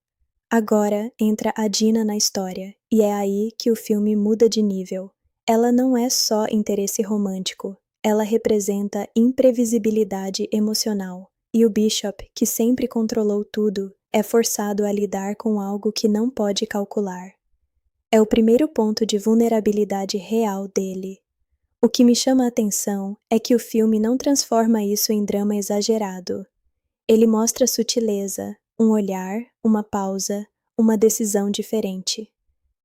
Agora entra a Dina na história, e é aí que o filme muda de nível. Ela não é só interesse romântico, ela representa imprevisibilidade emocional. E o Bishop, que sempre controlou tudo, é forçado a lidar com algo que não pode calcular. É o primeiro ponto de vulnerabilidade real dele. O que me chama a atenção é que o filme não transforma isso em drama exagerado. Ele mostra sutileza, um olhar, uma pausa, uma decisão diferente.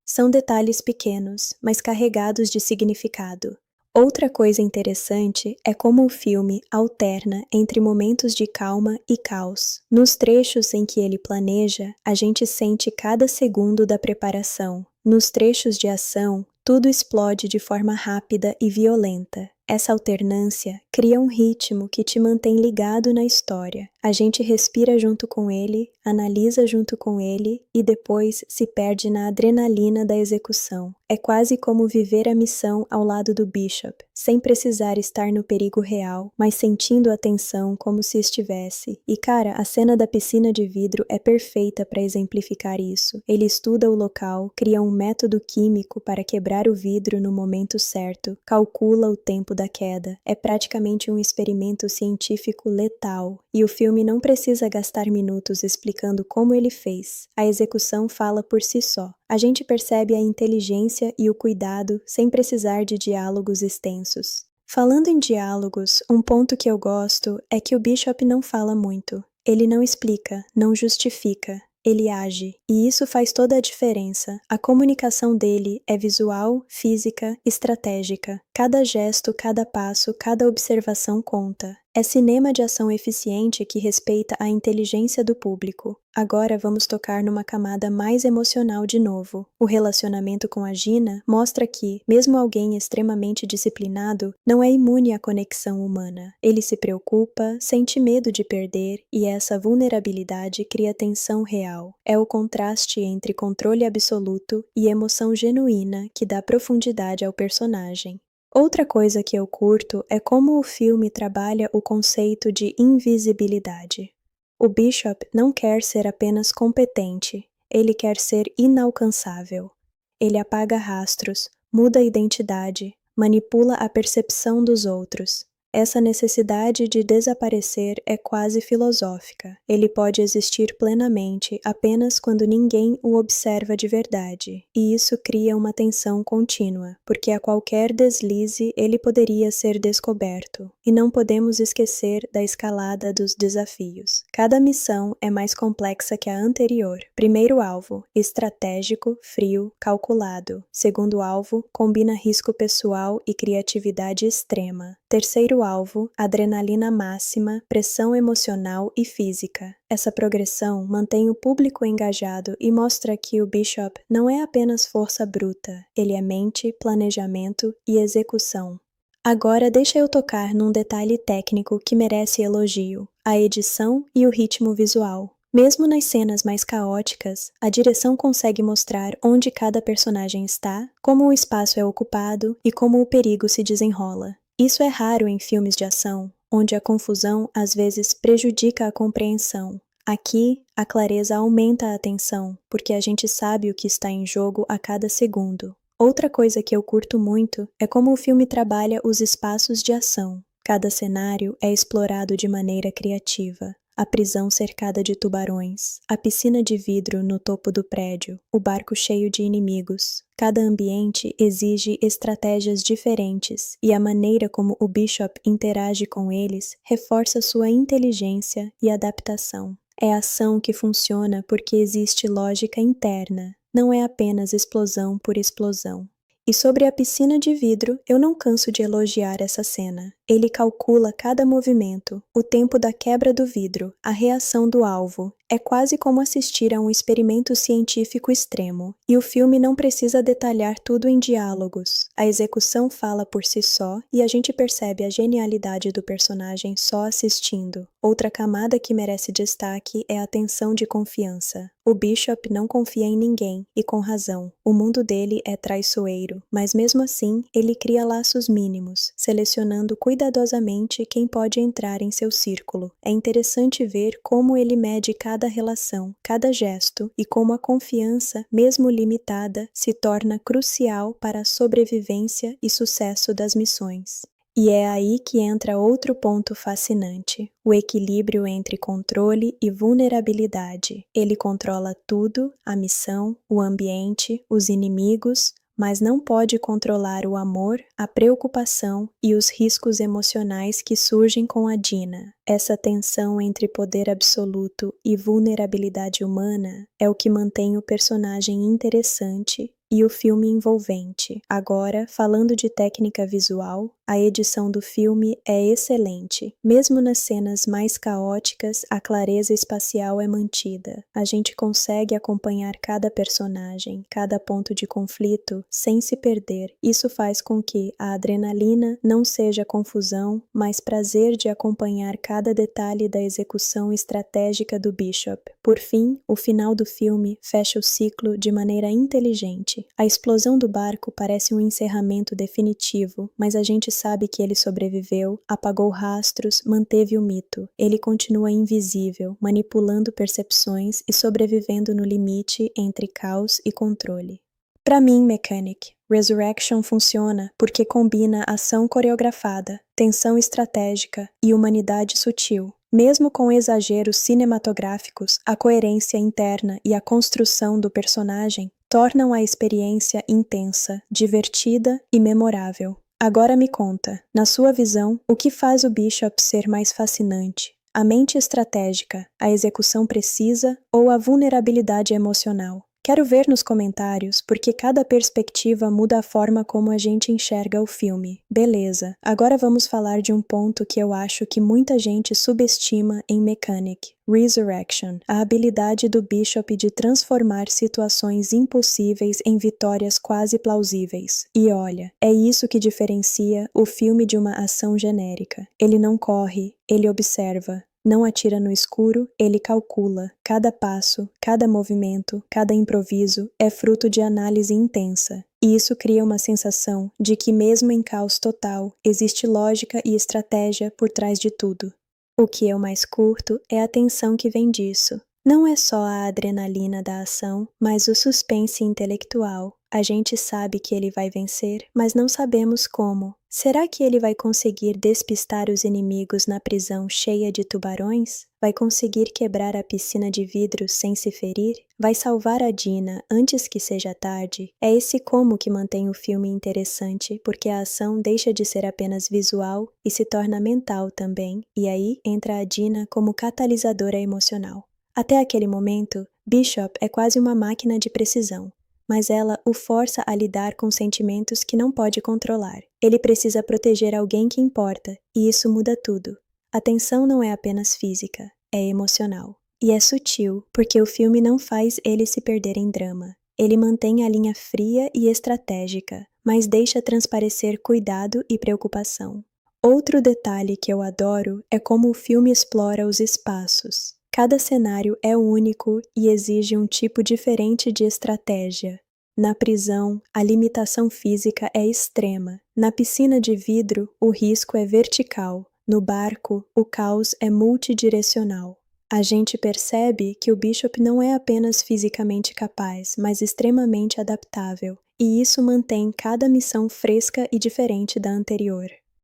São detalhes pequenos, mas carregados de significado. Outra coisa interessante é como o filme alterna entre momentos de calma e caos. Nos trechos em que ele planeja, a gente sente cada segundo da preparação. Nos trechos de ação, tudo explode de forma rápida e violenta. Essa alternância cria um ritmo que te mantém ligado na história. A gente respira junto com ele, analisa junto com ele e depois se perde na adrenalina da execução. É quase como viver a missão ao lado do Bishop, sem precisar estar no perigo real, mas sentindo a tensão como se estivesse. E cara, a cena da piscina de vidro é perfeita para exemplificar isso. Ele estuda o local, cria um método químico para quebrar o vidro no momento certo, calcula o tempo da queda. É praticamente um experimento científico letal, e o filme não precisa gastar minutos explicando como ele fez. A execução fala por si só. A gente percebe a inteligência e o cuidado sem precisar de diálogos extensos. Falando em diálogos, um ponto que eu gosto é que o Bishop não fala muito. Ele não explica, não justifica. Ele age, e isso faz toda a diferença. A comunicação dele é visual, física, estratégica. Cada gesto, cada passo, cada observação conta. É cinema de ação eficiente que respeita a inteligência do público. Agora vamos tocar numa camada mais emocional de novo. O relacionamento com a Gina mostra que, mesmo alguém extremamente disciplinado, não é imune à conexão humana. Ele se preocupa, sente medo de perder, e essa vulnerabilidade cria tensão real. É o contraste entre controle absoluto e emoção genuína que dá profundidade ao personagem. Outra coisa que eu curto é como o filme trabalha o conceito de invisibilidade. O Bishop não quer ser apenas competente, ele quer ser inalcançável. Ele apaga rastros, muda a identidade, manipula a percepção dos outros. Essa necessidade de desaparecer é quase filosófica. Ele pode existir plenamente apenas quando ninguém o observa de verdade, e isso cria uma tensão contínua, porque a qualquer deslize ele poderia ser descoberto. E não podemos esquecer da escalada dos desafios. Cada missão é mais complexa que a anterior. Primeiro alvo, estratégico, frio, calculado. Segundo alvo, combina risco pessoal e criatividade extrema. Terceiro alvo, adrenalina máxima, pressão emocional e física. Essa progressão mantém o público engajado e mostra que o Bishop não é apenas força bruta, ele é mente, planejamento e execução. Agora deixa eu tocar num detalhe técnico que merece elogio, a edição e o ritmo visual. Mesmo nas cenas mais caóticas, a direção consegue mostrar onde cada personagem está, como o espaço é ocupado e como o perigo se desenrola. Isso é raro em filmes de ação, onde a confusão às vezes prejudica a compreensão. Aqui, a clareza aumenta a atenção, porque a gente sabe o que está em jogo a cada segundo. Outra coisa que eu curto muito é como o filme trabalha os espaços de ação. Cada cenário é explorado de maneira criativa. A prisão cercada de tubarões, a piscina de vidro no topo do prédio, o barco cheio de inimigos. Cada ambiente exige estratégias diferentes, e a maneira como o Bishop interage com eles reforça sua inteligência e adaptação. É ação que funciona porque existe lógica interna, não é apenas explosão por explosão. E sobre a piscina de vidro, eu não canso de elogiar essa cena. Ele calcula cada movimento, o tempo da quebra do vidro, a reação do alvo. É quase como assistir a um experimento científico extremo. E o filme não precisa detalhar tudo em diálogos. A execução fala por si só e a gente percebe a genialidade do personagem só assistindo. Outra camada que merece destaque é a tensão de confiança. O Bishop não confia em ninguém, e com razão. O mundo dele é traiçoeiro, mas mesmo assim, ele cria laços mínimos, selecionando cuidadosamente quem pode entrar em seu círculo. É interessante ver como ele mede cada relação, cada gesto, e como a confiança, mesmo limitada, se torna crucial para a sobrevivência e sucesso das missões. E é aí que entra outro ponto fascinante, o equilíbrio entre controle e vulnerabilidade. Ele controla tudo, a missão, o ambiente, os inimigos, mas não pode controlar o amor, a preocupação e os riscos emocionais que surgem com a Dina. Essa tensão entre poder absoluto e vulnerabilidade humana é o que mantém o personagem interessante e o filme envolvente. Agora, falando de técnica visual, a edição do filme é excelente. Mesmo nas cenas mais caóticas, a clareza espacial é mantida. A gente consegue acompanhar cada personagem, cada ponto de conflito, sem se perder. Isso faz com que a adrenalina não seja confusão, mas prazer de acompanhar cada detalhe da execução estratégica do Bishop. Por fim, o final do filme fecha o ciclo de maneira inteligente. A explosão do barco parece um encerramento definitivo, mas a gente sabe que ele sobreviveu, apagou rastros, manteve o mito. Ele continua invisível, manipulando percepções e sobrevivendo no limite entre caos e controle. Para mim, Mechanic, Resurrection funciona porque combina ação coreografada, tensão estratégica e humanidade sutil. Mesmo com exageros cinematográficos, a coerência interna e a construção do personagem tornam a experiência intensa, divertida e memorável. Agora me conta, na sua visão, o que faz o Bishop ser mais fascinante? A mente estratégica, a execução precisa ou a vulnerabilidade emocional? Quero ver nos comentários, porque cada perspectiva muda a forma como a gente enxerga o filme. Beleza, agora vamos falar de um ponto que eu acho que muita gente subestima em Mechanic. Resurrection, a habilidade do Bishop de transformar situações impossíveis em vitórias quase plausíveis. E olha, é isso que diferencia o filme de uma ação genérica. Ele não corre, ele observa. Não atira no escuro, ele calcula. Cada passo, cada movimento, cada improviso é fruto de análise intensa. E isso cria uma sensação de que mesmo em caos total, existe lógica e estratégia por trás de tudo. O que eu mais curto é a tensão que vem disso. Não é só a adrenalina da ação, mas o suspense intelectual. A gente sabe que ele vai vencer, mas não sabemos como. Será que ele vai conseguir despistar os inimigos na prisão cheia de tubarões? Vai conseguir quebrar a piscina de vidro sem se ferir? Vai salvar a Dina antes que seja tarde? É esse como que mantém o filme interessante, porque a ação deixa de ser apenas visual e se torna mental também, e aí entra a Dina como catalisadora emocional. Até aquele momento, Bishop é quase uma máquina de precisão, mas ela o força a lidar com sentimentos que não pode controlar. Ele precisa proteger alguém que importa, e isso muda tudo. A tensão não é apenas física, é emocional. E é sutil, porque o filme não faz ele se perder em drama. Ele mantém a linha fria e estratégica, mas deixa transparecer cuidado e preocupação. Outro detalhe que eu adoro é como o filme explora os espaços. Cada cenário é único e exige um tipo diferente de estratégia. Na prisão, a limitação física é extrema. Na piscina de vidro, o risco é vertical. No barco, o caos é multidirecional. A gente percebe que o Bishop não é apenas fisicamente capaz, mas extremamente adaptável, e isso mantém cada missão fresca e diferente da anterior.